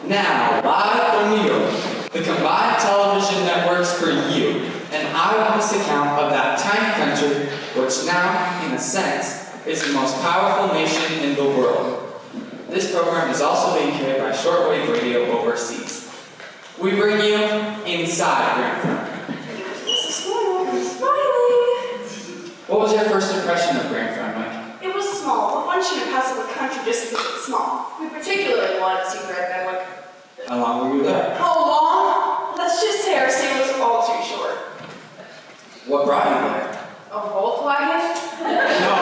I: Now, live from New York, the combined television networks for you, an eyewitness account of that tiny country, which now, in a sense, is the most powerful nation in the world. This program is also being carried by shortwave radio overseas. We bring you Inside Grantham. What was your first impression of Grantham, Mike?
K: It was small, but one shouldn't pass up a country just because it's small.
B: We particularly wanted to see Greg Fenwick.
I: How long were you there?
K: How long? Let's just say our stay was all too short.
I: What brought you there?
K: A Volkswagen?
I: No.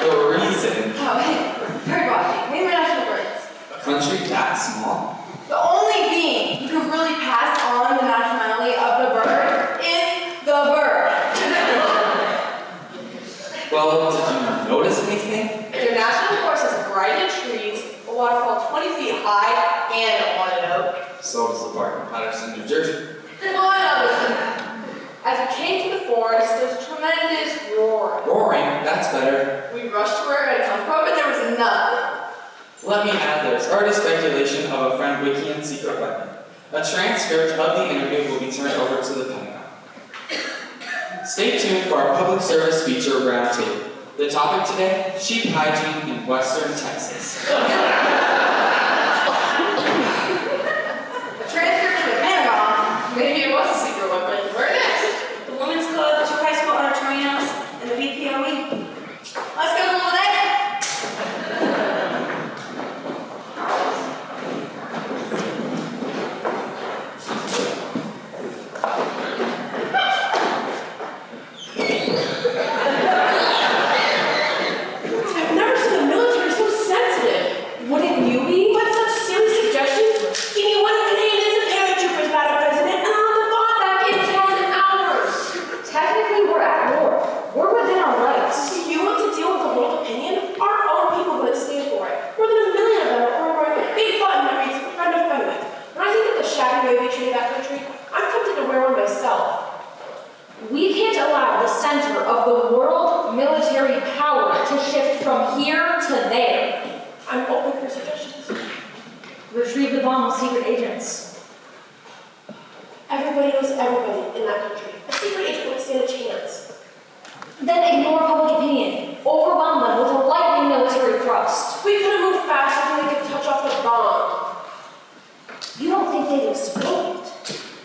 I: The reason.
K: Oh, hey, bird watching. Name national birds.
I: A country that small?
K: The only being who could really pass on the nationality of the bird is the bird.
I: Well, did you notice anything?
K: Their national forest has grinded trees, a waterfall 20 feet high, and a haunted oak.
I: So does the park in Patterson, New Jersey.
K: And one other thing. As we came to the forest, there was tremendous roar.
I: Roaring, that's better.
K: We rushed to where it had come from, but there was nothing.
I: Let me add, there's already speculation of a friend Wikian secret weapon. A transcript of the interview will be turned over to the Pentagon. Stay tuned for our public service feature roundtable. The topic today, sheep hygiene in Western Texas.
K: A transcript to the Pentagon. Maybe it was a secret weapon. Where next?
C: The Women's Club, 2 high school auditoriums, and the BPOE.
K: Let's go over there.
C: I've never seen the military so sensitive. Wouldn't you be? What such silly suggestions? Give me 1 minute and some paratroopers, Madam President, and I'll have the bomb back in town in hours.
E: Technically, we're at war. We're within our rights.
C: Do you want to deal with the world opinion? Our own people wouldn't stand for it. More than 1 million of them are wearing a big button that reads "Friend of Fenwick." When I think of the shabby way we treat that country, I'm tempted to wear one myself.
E: We can't allow the center of the world military power to shift from here to there.
C: I'm open for suggestions.
E: Retrieve the bomb with secret agents.
C: Everybody knows everybody in that country. A secret agent wouldn't stand a chance.
E: Then ignore public opinion. Overwhelm them with a lightning military thrust.
C: We could have moved faster than we could touch off the bomb.
E: You don't think they'd explode?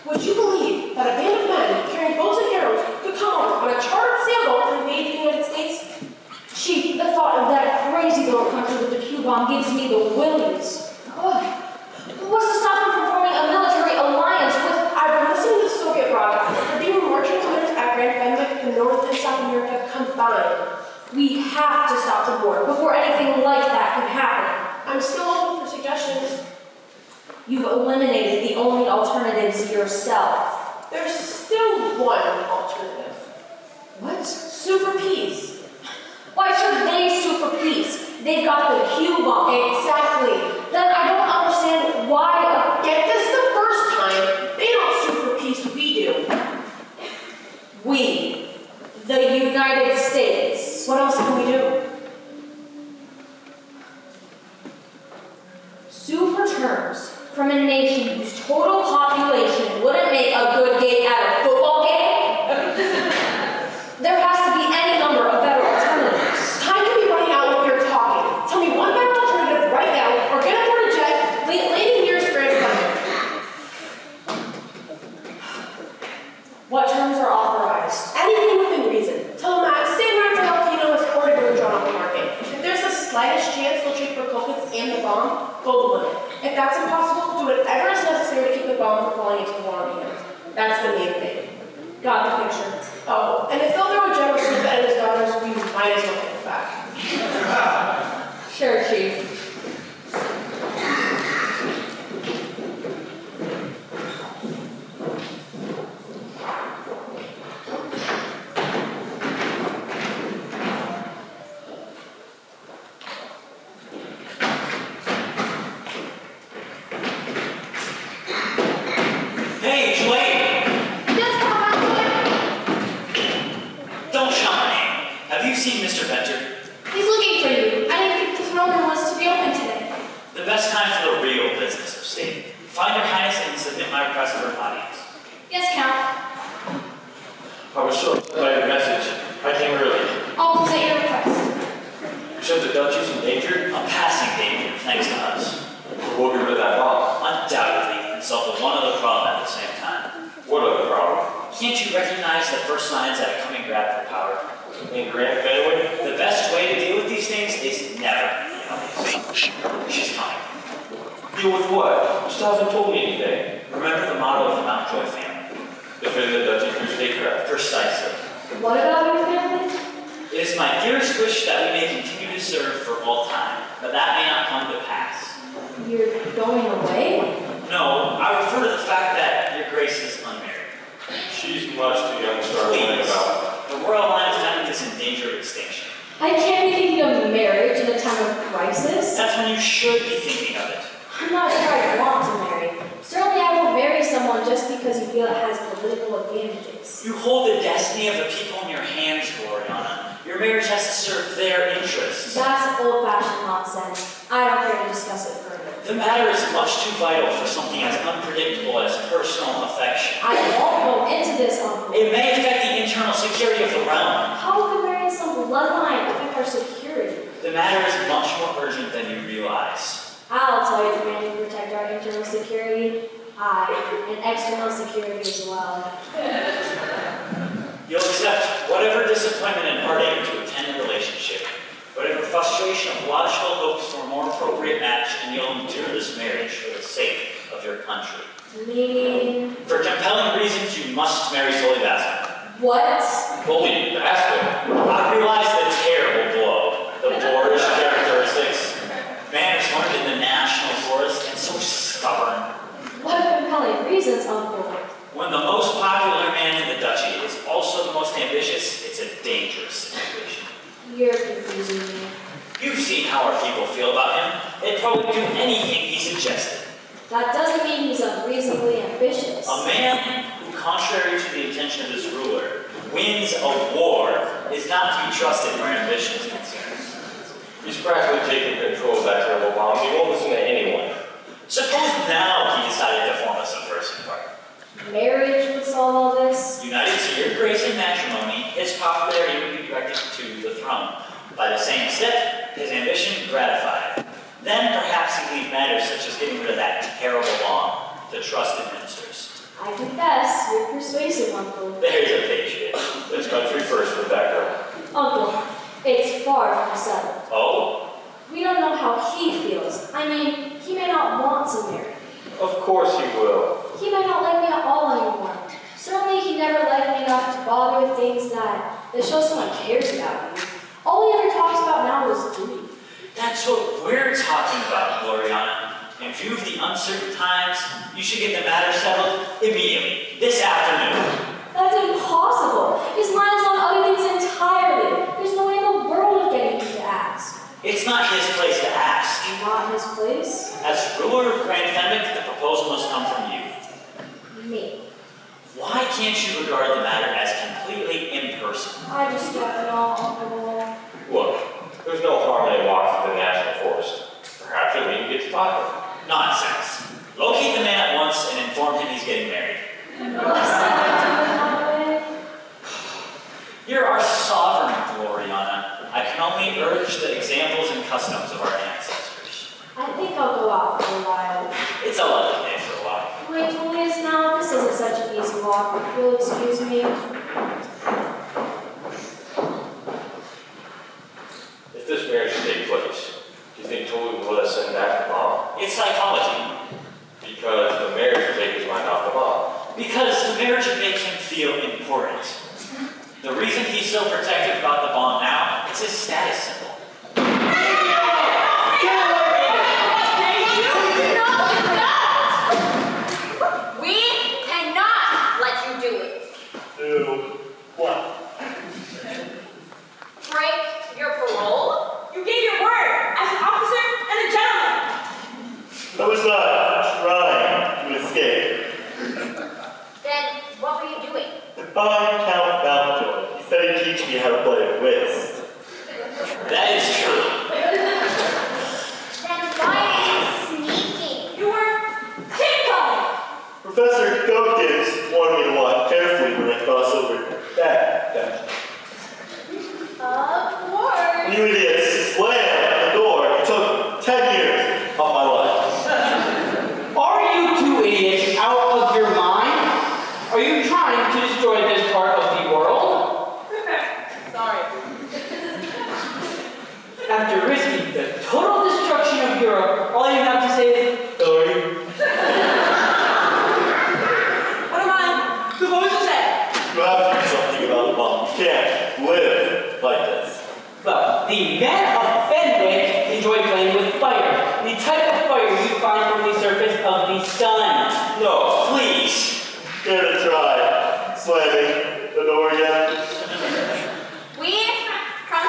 C: Would you believe that a band of men carrying bows and arrows could come over on a chartered sailboat and invade the United States?
E: Chief, the thought of that crazy little country with the Q bomb gives me the willies. Ugh. What's to stop them from forming a military alliance with...
C: I've been listening to the Soviet broadcast. They're being marching winners at Grand Fenwick in North and South America combined.
E: We have to stop the war before anything like that can happen.
C: I'm still open for suggestions.
E: You've eliminated the only alternatives yourself.
C: There's still one alternative.
E: What?
C: Sue for peace.
E: Why should they sue for peace? They've got the Q bomb.
C: Exactly.
E: Then I don't understand why...
C: Get this the first time. They don't sue for peace, we do.
E: We, the United States.
C: What else can we do?
E: Sue for terms from a nation whose total population wouldn't make a good game at a football game? There has to be any number of better alternatives.
C: Time can be running out when we are talking. Tell me one better alternative right now, or get aboard a jet, landing near Grand Fenwick.
E: What terms are authorized?
C: Anything within reason. Tell them that San Rafael is ordered to withdraw off the market. If there's the slightest chance they'll trade for coconuts and the bomb, go the limit. If that's impossible, do whatever is necessary to keep the bomb from falling into the wrong hands. That's the main thing.
E: Got the picture.
C: Oh, and if they'll throw a general salute at his daughters, we might as well take it back.
E: Sure, Chief.
D: Hey, Julie!
F: Yes, Papa.
D: Don't shout my name. Have you seen Mr. Venter?
F: He's looking for you. I didn't think the throne room was to be open today.
D: The best time for the real business of state. Find Your Highness and submit my request for an audience.
F: Yes, Count.
A: I was so upset by your message. I came early.
F: I'll present your request.
A: Should the Duchy's in danger?
D: A passing danger, thanks to us.
A: We'll get rid of that bomb.
D: Undoubtedly, and solve the one other problem at the same time.
A: What other problem?
D: Can't you recognize the first signs at a coming grab for power?
A: In Grand Fenwick?
D: The best way to deal with these things is never. She's coming.
A: Deal with what? You still haven't told me anything.
D: Remember the motto of the Mountjoy family.
A: Defend the Duchy through statecraft.
D: Precisely.
E: What about your family?
D: It is my dearest wish that we may continue to serve for all time, but that may not come to pass.
E: You're going away?
D: No, I refer to the fact that your grace is unmarried.
A: She's much too young to start worrying
D: Please.
A: about.
D: The royal line of Fenwick is in danger of distinction.
C: I can't be thinking of marriage in a time of crisis.
D: That's when you should be thinking of it.
C: I'm not sure I want to marry. Certainly I won't marry someone just because you feel it has political advantages.
D: You hold the destiny of the people in your hands, Gloriana. Your marriage has to serve their interests.
C: That's old-fashioned nonsense. I don't care to discuss it further.
D: The matter is much too vital for something as unpredictable as personal affection.
C: I won't go into this, Uncle.
D: It may affect the internal security of the realm.
C: How could marrying some bloodline affect our security?
D: The matter is much more urgent than you realize.
C: I'll tell you the man to protect our internal security. And external security as well.
D: You'll accept whatever disappointment and heartache to attend a relationship, whatever frustration of logical hopes for a more appropriate match, and you'll endure this marriage for the sake of your country.
C: Meaning?
D: For compelling reasons, you must marry Tully Bassett.
C: What?
A: Holy bastard.
D: I realize the terrible blow, the boorish characteristics. Man is learned in the national forest and so stubborn.
C: What compelling reasons, Uncle?
D: When the most popular man in the duchy is also the most ambitious, it's a dangerous situation.
C: You're confusing me.
D: You've seen how our people feel about him. They'd probably do anything he suggested.
C: That doesn't mean he's unreasonably ambitious.
D: A man who, contrary to the intention of his ruler, wins a war is not to be trusted where ambition is concerned.
A: He's practically taking control of that terrible bomb. He won't listen to anyone.
D: Suppose now he decided to form a subversive party.
C: Marriage would solve all this?
D: United to your grace and matrimony, his popularity would be directed to the throne. By the same step, his ambition gratified. Then perhaps he'd leave matters such as getting rid of that terrible law to trusted ministers.
C: I confess, you're persuasive, Uncle.
D: There's a patriot.
A: This country first with that girl.
C: Uncle, it's far from settled.
D: Oh?
C: We don't know how he feels. I mean, he may not want to marry.
A: Of course he will.
C: He might not like me at all anymore. Certainly he never liked me enough to bother with things that show someone cares about you. All he ever talks about now is duty.
D: That's what we're talking about, Gloriana. In view of the uncertain times, you should get the matter settled immediately, this afternoon.
C: That's impossible. His mind is on other things entirely. There's no way in the world of getting him to ask.
D: It's not his place to ask.
C: Not his place?
D: As ruler of Grand Fenwick, the proposal must come from you.
C: Me.
D: Why can't you regard the matter as completely impersonal?
C: I just don't know, Uncle.
A: Look, there's no harm in a walk through the national forest. Perhaps you'll even get to talking.
D: Nonsense. Locate the man at once and inform him he's getting married.
C: What's that doing that way?
D: You're our sovereign, Gloriana. I can only urge the examples and customs of our ancestors.
C: I think I'll go out for a while.
D: It's a lovely day for a walk.
C: Wait, Julius, now this isn't such an easy walk. You'll excuse me.
A: If this marriage should take place, do you think Tully will let us send back the bomb?
D: It's psychology.
A: Because the marriage will take his mind off the bomb.
D: Because the marriage would make him feel important. The reason he's so protective about the bomb now, it's his status symbol.
B: We cannot let you do it.
H: Do what?
B: Break your parole?
K: You gave your word as an officer and a gentleman.
H: I was not trying to escape.
B: Then what were you doing?
H: Defying Count Mountjoy. He said he'd teach me how to play whist.
D: That is true.
B: Then why are you sneaking?
K: You were kid-calling.
H: Professor Gokins wanted me to watch carefully when I cross over that bench.
B: Of course.
H: You idiots slammed the door. It took 10 years of my life.
G: Are you two idiots out of your mind? Are you trying to destroy this part of the world?
K: Sorry.
G: After risking the total destruction of Europe, all you have to say is,
H: Sorry.
K: What am I supposed to say?
H: You have to do something about the bomb. You can't live like this.
G: well, the men of Fenwick enjoy playing with fire. The type of fire you find on the surface of the sun.
D: No, please.
H: Care to try slamming the door again?
B: We promise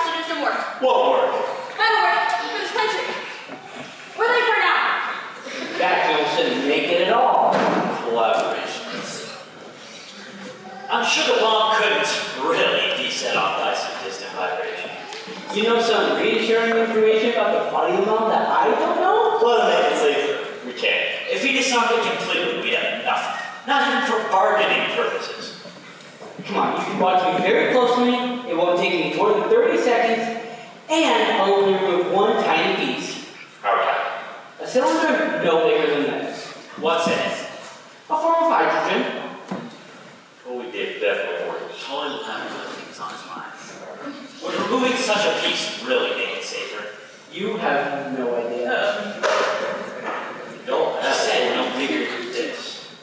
G: You know some reassuring information about the body amount that I don't know?
H: Let him make it safer.
D: We can't. If he disarmed it completely, we'd have nothing. Not even for bargaining purposes.
G: Come on, you can watch me very closely. It won't take me more than 30 seconds, and I'll only remove one tiny piece.
D: How tiny?
G: A cylinder no bigger than this.
D: What's in it?
G: A form of hydrogen.
D: Well, we gave definitely orders. Tully will have other things on his mind. Would removing such a piece really make it safer?
G: You have no idea.
D: Don't I said no bigger than this.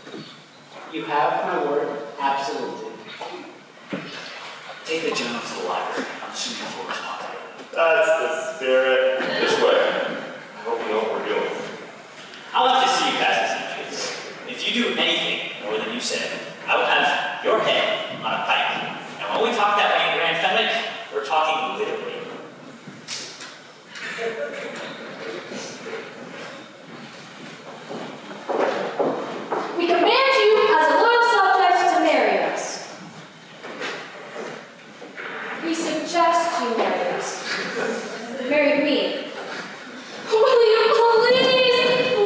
G: You have my word, absolutely.
D: Take the general to the library. I'm assuming before responsible.
H: That's the spirit.
A: This way. I hope we know what we're doing.
D: I'll have to see you pass this entrance. If you do anything more than you said, I will have your head on a pike. And when we talk that way in Grand Fenwick, we're talking literally.
E: We command you as a loyal subject to marry us. We suggest you marry us. Marry me. Will you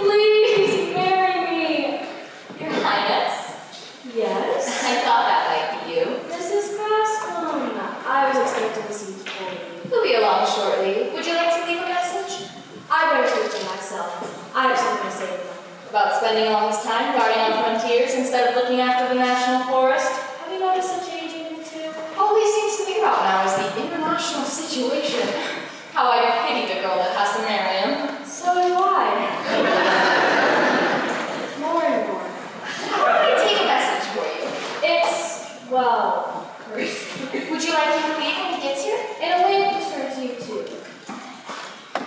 E: please marry me?
B: Your Highness,
E: Yes?
B: I thought that might be you.
E: Mrs. Bascom, I was expecting to see you today.
B: He'll be along shortly. Would you like to leave a message?
E: I better speak to myself. I have something to say to them.
B: About spending all his time guarding our frontiers instead of looking after the national forest?
E: Have you noticed a change in him too?
B: All he seems to think about now is the international situation. How I pity the girl that has to marry him.
E: So do I. More and more.
B: How do I take a message for you?
E: It's, well, personal.
B: Would you like him to leave when he gets here?
E: In a way, it concerns you too.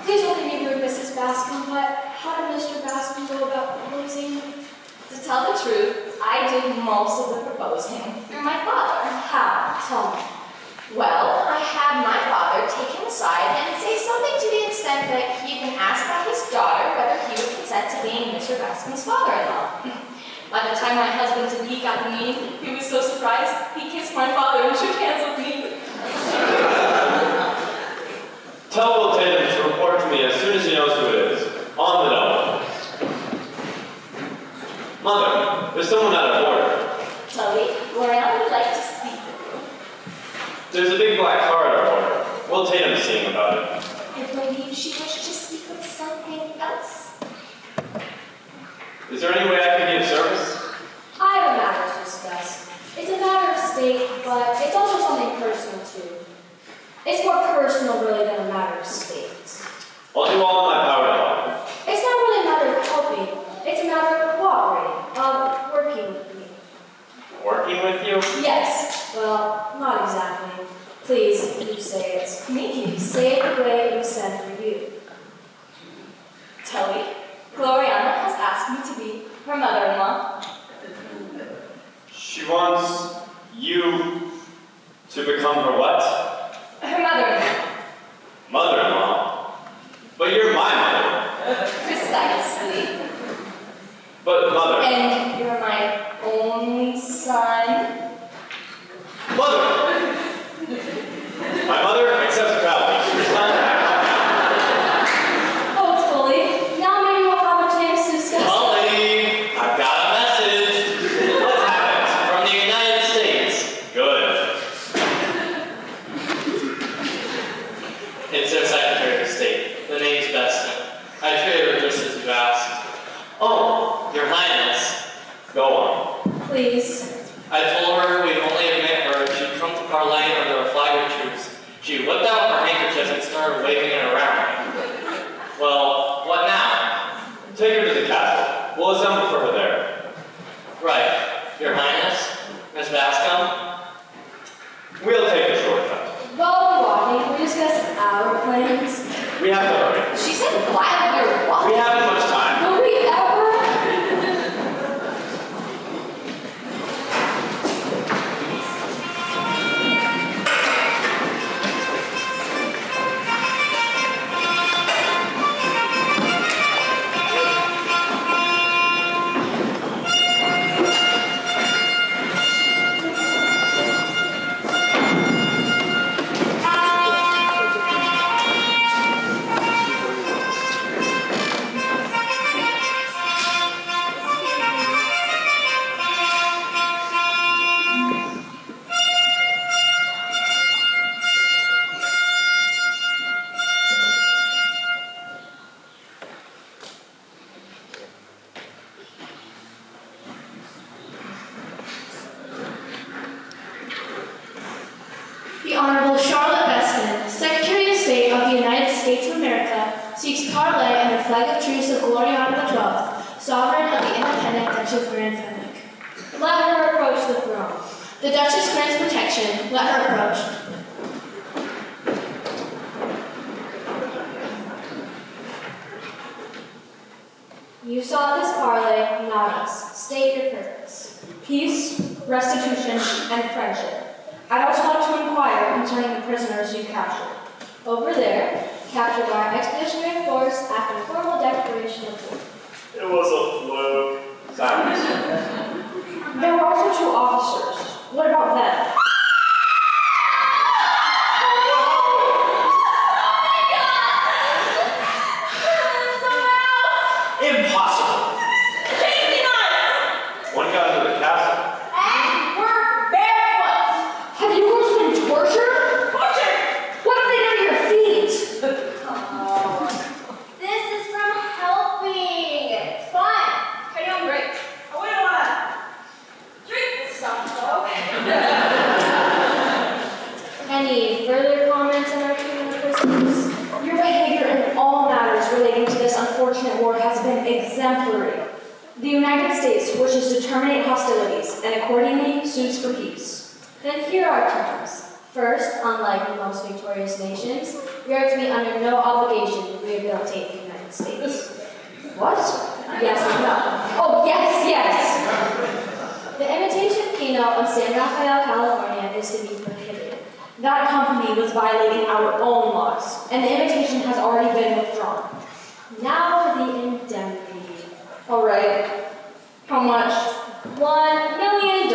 E: Please don't leave me with Mrs. Bascom, but how did Mr. Bascom go about proposing?
B: To tell the truth, I did most of the proposing through my father.
E: How? Tell me.
B: Well, I had my father take him aside and say something to the extent that he had been asked by his daughter whether he would consent to being Mr. Bascom's father-in-law. By the time my husband-to-be got the meeting, he was so surprised, he kissed my father and shook hands with me.
A: Tell Will Tatum to report to me as soon as he knows who it is. On the double. Mother, there's someone out of order.
B: Tully, L'Oreal would like to speak with you.
A: There's a big black car at our order. Will Tatum's seeing about it.
B: I believe she wished to speak with something else.
A: Is there any way I can be of service?
E: I have a matter to discuss. It's a matter of state, but it's also something personal too. It's more personal really than a matter of state.
A: I'll do all in my power to help.
E: It's not really a matter of helping. It's a matter of cooperating, of working with me.
A: Working with you?
E: Yes. Well, not exactly. Please, you say it.
B: Me?
E: Say it the way it was said for you.
B: Tully, Gloriana has asked me to be her mother-in-law.
A: She wants you to become her what?
B: Her mother-in-law.
A: Mother-in-law? But you're my mother.
B: Precisely.
A: But mother.
B: And you're my only son.
A: Mother! My mother accepts proudly.
E: Oh, Tully. Now maybe we'll have a chance to discuss.
H: Tully, I've got a message.
A: What's happened?
H: From the United States.
A: Good.
H: It's their Secretary of State. The name's Bessie. I traded her just as you asked. Oh, Your Highness.
A: Go on.
E: Please.
H: I told her we'd only admit her if she'd come to parlay under a flag of truce. She whipped out her handkerchief and started waving it around. Well, what now?
A: Take her to the castle. We'll assemble for her there.
H: Right. Your Highness? Miss Bascom?
A: We'll take the shortcut.
E: While we're walking, we discuss our plans.
A: We have to hurry.
B: She said while we're walking.
A: We haven't much time.
E: Will we ever?
F: seeks parley and the flag of truce of Gloriana XII, sovereign of the independent Duchy of Grand Fenwick.
E: Let her approach the throne.
F: The Duchess grants protection. Let her approach.
E: You sought this parley, not us. State your purpose.
C: Peace, restitution, and friendship. I'd also like to inquire concerning the prisoners you captured.
E: Over there, captured by our expeditionary force after a formal declaration of war.
H: It was a fluke.
A: Silence.
C: There were also 2 officers. What about them?
D: Impossible.
A: One got into the castle.
K: And we're barefoot.
C: Have you girls been tortured? What have they done to your feet?
F: This is from helping. It's fun.
K: How you doing? Great. I wouldn't want to drink this stuff, though.
E: Any further comments on our criminal prisoners?
C: Your behavior in all matters relating to this unfortunate war has been exemplary. The United States wishes to terminate hostilities and accordingly sues for peace.
E: Then here are terms. First, unlike most victorious nations, we are to be under no obligation to rehabilitate the United States.
C: What?
E: Yes and no.
C: Oh, yes.
E: The imitation Pinot of San Rafael, California is to be prohibited.
C: That company was violating our own laws, and the invitation has already been withdrawn.
E: Now for the indemnity.
C: All right. How much?
E: $1 million.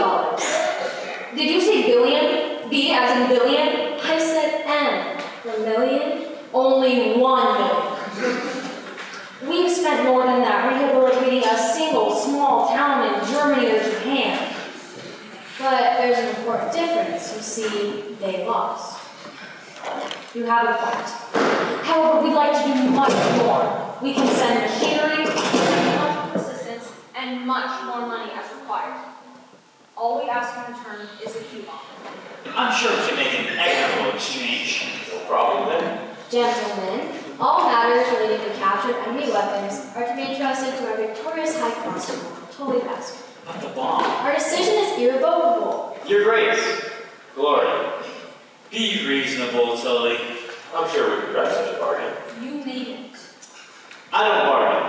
C: Did you say billion? B as in billion?
E: I said M for million.
C: Only 1 million. We've spent more than that rehabilitating a single small town in Germany or Japan.
E: But there's an important difference. You see, they lost.
C: You have a point. However, we'd like to do much more. We can send machinery, technological assistance, and much more money as required. All we ask in return is a coupon.
D: I'm sure we can make an equitable exchange.
A: No problem then.
E: Gentlemen, all matters relating to captured enemy weapons are to be entrusted to our victorious High Constable, Tully-Basker.
D: But the bomb.
E: Our decision is irrevocable.
A: Your Grace. Glory.
D: Be reasonable, Tully.
A: I'm sure we could drive such a bargain.
C: You made it.
A: I don't bargain.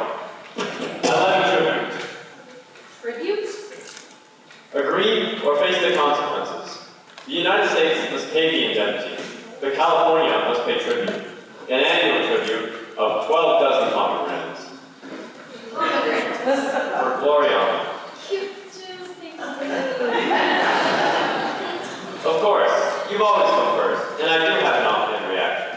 A: I levy tribute.
C: Tribute?
A: Agree or face the consequences. The United States must pay the indemnity, but California must pay tribute, an annual tribute of 12 dozen pomegranates. For Gloriana.
F: Cute too. Thank
A: Of course, you've always come first, and I do have an offhand reaction.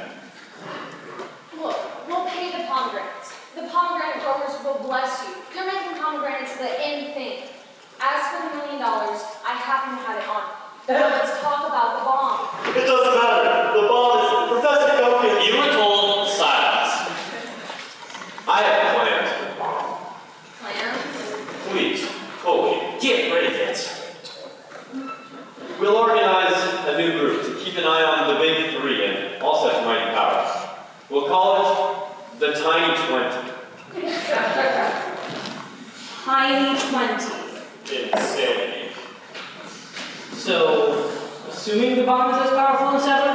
C: Look, we'll pay the pomegranates. The pomegranate growers will bless you. You're making pomegranates the in thing. As for the $1 million, I happen to have it on. Now let's talk about the bomb.
H: It doesn't matter. The bomb is Professor Gokin.
D: You were told silence.
A: I have plans for the bomb.
C: Plans?
A: Please, Tully.
D: Get rid of it.
A: We'll organize a new group to keep an eye on the big 3 and all such mighty powers. We'll call it the Tiny 20.
C: Tiny 20.
A: Insanity.
G: So, assuming the bomb is as powerful as ever,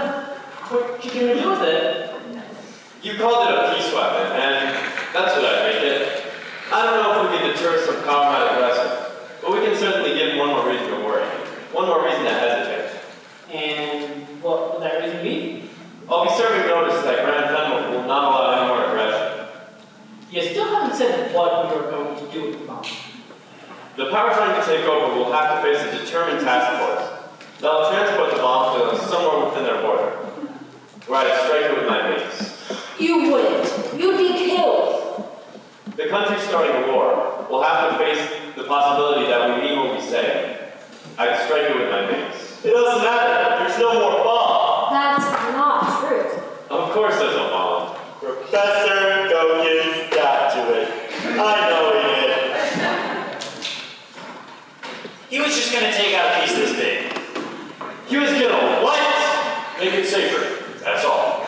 G: what you gonna do with it?
A: You called it a peace weapon, and that's what I make it. I don't know if we can deter some comrade aggressor, but we can certainly give him one more reason to worry. One more reason to hesitate.
G: And what would that reason be?
A: I'll be serving notice that Grand Fenwick will not allow any more aggression.
G: You still haven't said what you're going to do with the bomb.
A: The power trying to take over will have to face a determined task force. They'll transport the bomb to somewhere within their border, where I'd strike it with my mace.
C: You wouldn't. You'd be killed.
A: The country starting a war will have to face the possibility that we mean what we say. I'd strike it with my mace.
H: It doesn't matter. There's no more bomb.
E: That's not true.
A: Of course there's a bomb.
H: Professor Gokin got to it. I know he did.
D: He was just gonna take out a piece this big.
A: He was gonna what? Make it safer. That's all.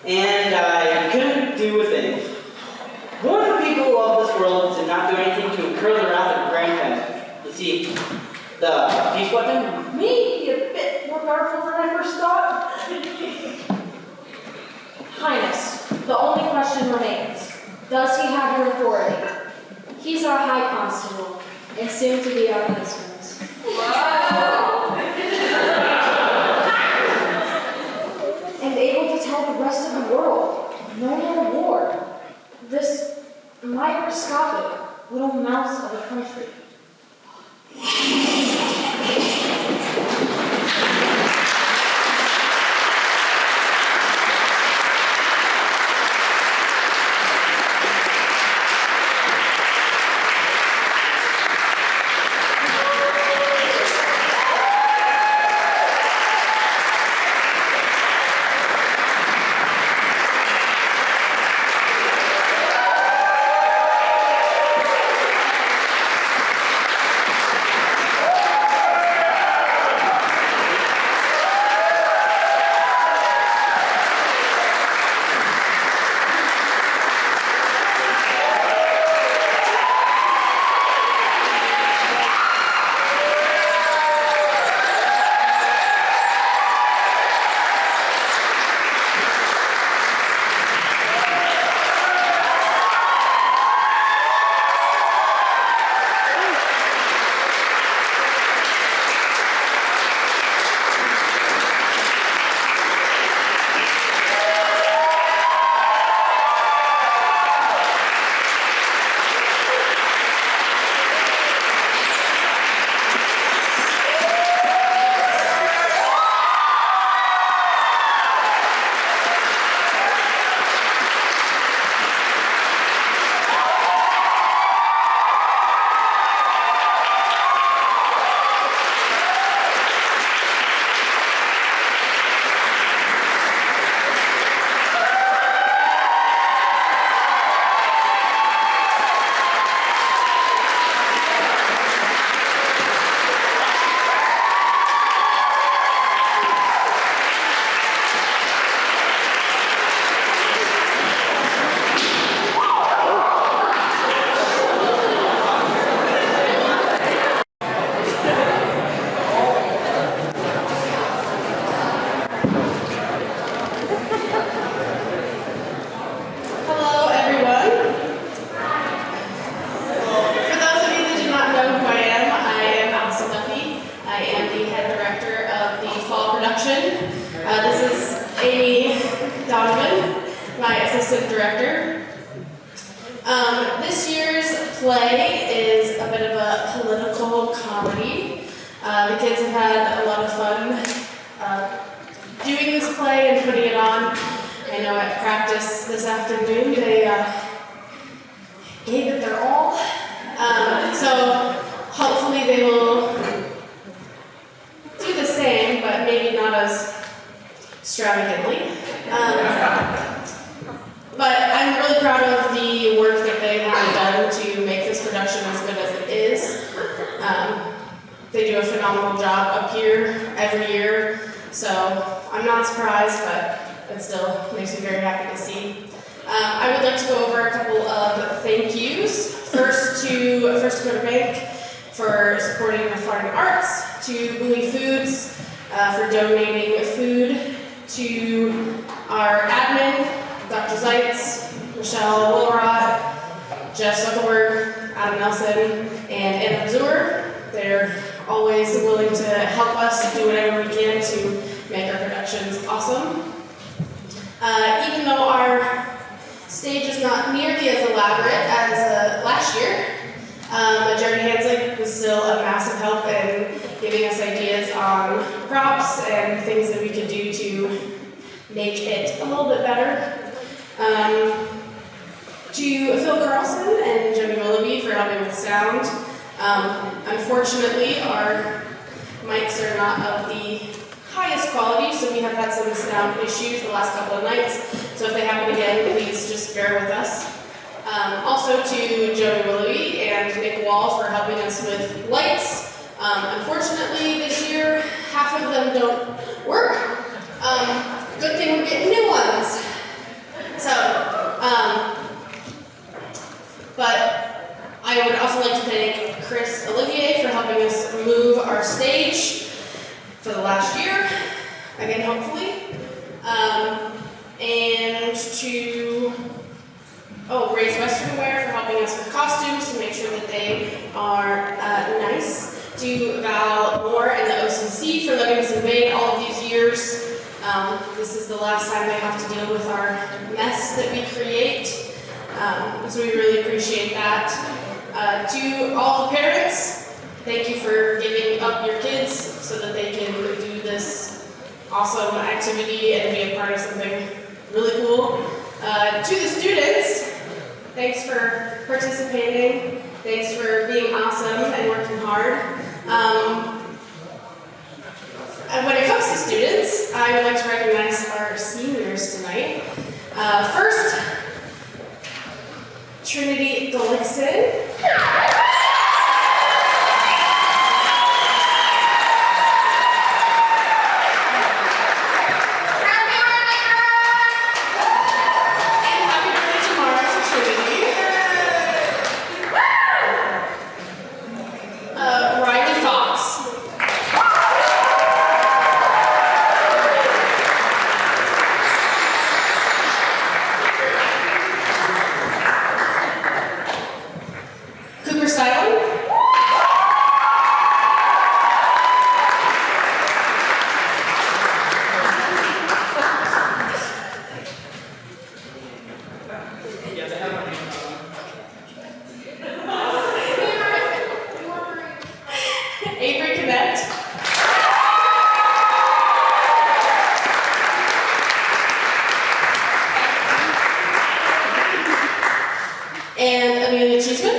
G: and I couldn't do a thing. One of the people of this world did not do anything to incur the wrath of Grand Fenwick. You see, the peace weapon may be a bit more powerful than I first thought.
C: Highness, the only question remains. Does he have your authority?
E: He's our High Constable, and soon to be our husband.
C: And able to tell the rest of the world, no more war. This microscopic little mouse of a country.
K: Assistant Director. This year's play is a bit of a political comedy. The kids have had a lot of fun doing this play and putting it on. I know at practice this afternoon they gave it their all. So hopefully they will do the same, but maybe not as extravagantly. But I'm really proud of the work that they have done to make this production as good as it is. They do a phenomenal job up here every year, so I'm not surprised, but it still makes me very happy to see. I would like to go over a couple of thank yous. First to First Dakota Bank for supporting the fine arts, to Bowie Foods for donating food, to our admin, Dr. Zeitz, Michelle Wilrod, Jeff Zuckerberg, Adam Nelson, and Anna Mazur. They're always willing to help us do whatever we can to make our productions awesome. Even though our stage is not nearly as elaborate as last year, Jared Hanslick was still a massive help in giving us ideas on props and things that we could do to make it a little bit better. To Phil Carlson and Jody Willoughby for helping with sound. Unfortunately, our mics are not of the highest quality, so we have had some sound issues the last couple of nights. So if they happen again, please just bear with us. Also to Jody Willoughby and Nick Wall for helping us with lights. Unfortunately, this year, half of them don't work. Good thing we're getting new ones. to Raise Western Wear for helping us with costumes to make sure that they are nice. To Val Moore and the OCC for letting us invade all of these years. This is the last time they have to deal with our mess that we create. So we really appreciate that. To all the parents, thank you for giving up your kids so that they can do this awesome activity and be a part of something really cool. To the students, thanks for participating. Thanks for being awesome and working hard. And when it comes to students, I would like to recognize our seniors tonight. First, Trinity Gullickson. And Amelia Cheeseman.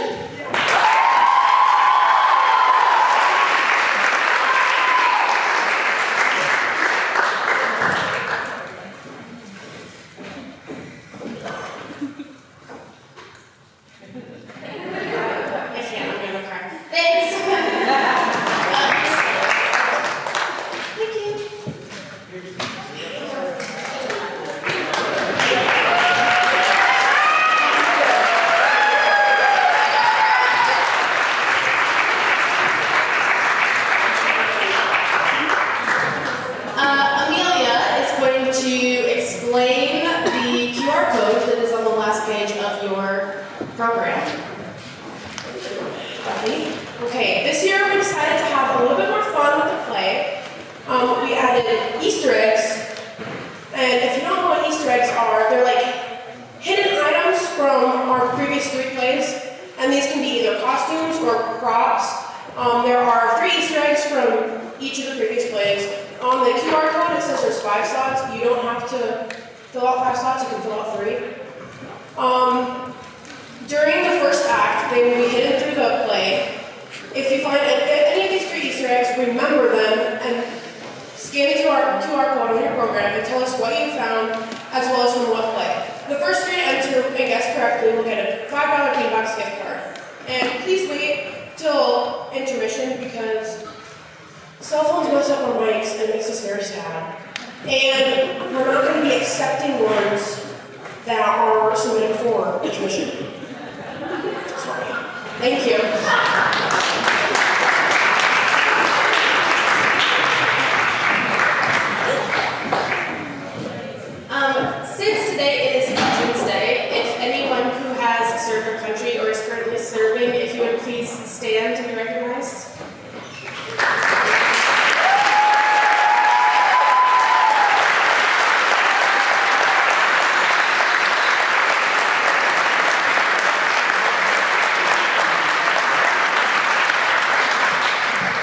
K: I can't, I'm gonna cry. Thanks. Thank you. Explain the QR code that is on the last page of your program. Okay, this year we decided to have a little bit more fun with the play. We added Easter eggs, and if you don't know what Easter eggs are, they're like hidden items from our previous 3 plays, and these can be either costumes or props. There are 3 Easter eggs from each of the previous plays. On the QR code, it says there's 5 slots. You don't have to fill out 5 slots, you can fill out 3. During the first act, they will be hidden through the play. If you find any of these 3 Easter eggs, remember them and scan the QR code on your program and tell us what you found, as well as from what play. The first 3 to enter and guess correctly will get a $5 P-Box gift card. And please wait till intermission because cell phones mess up our mics and it makes us very sad. And we're not going to be accepting ones that are submitted for intermission. Sorry. Thank you. Since today is Veterans Day, if anyone who has served our country or is currently serving, if you would please stand to be recognized.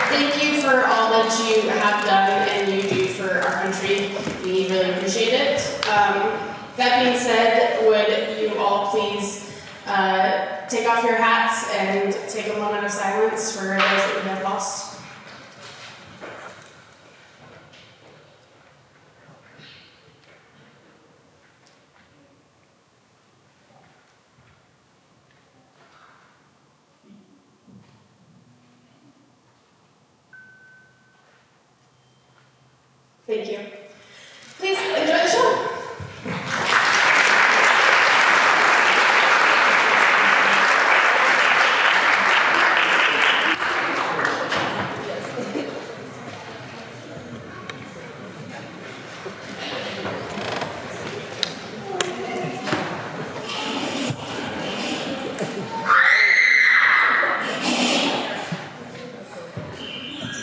K: Thank you for all that you have done and you do for our country. We really appreciate it. That being said, would you all please take off your hats and take a moment of silence for those that we have lost? Thank you.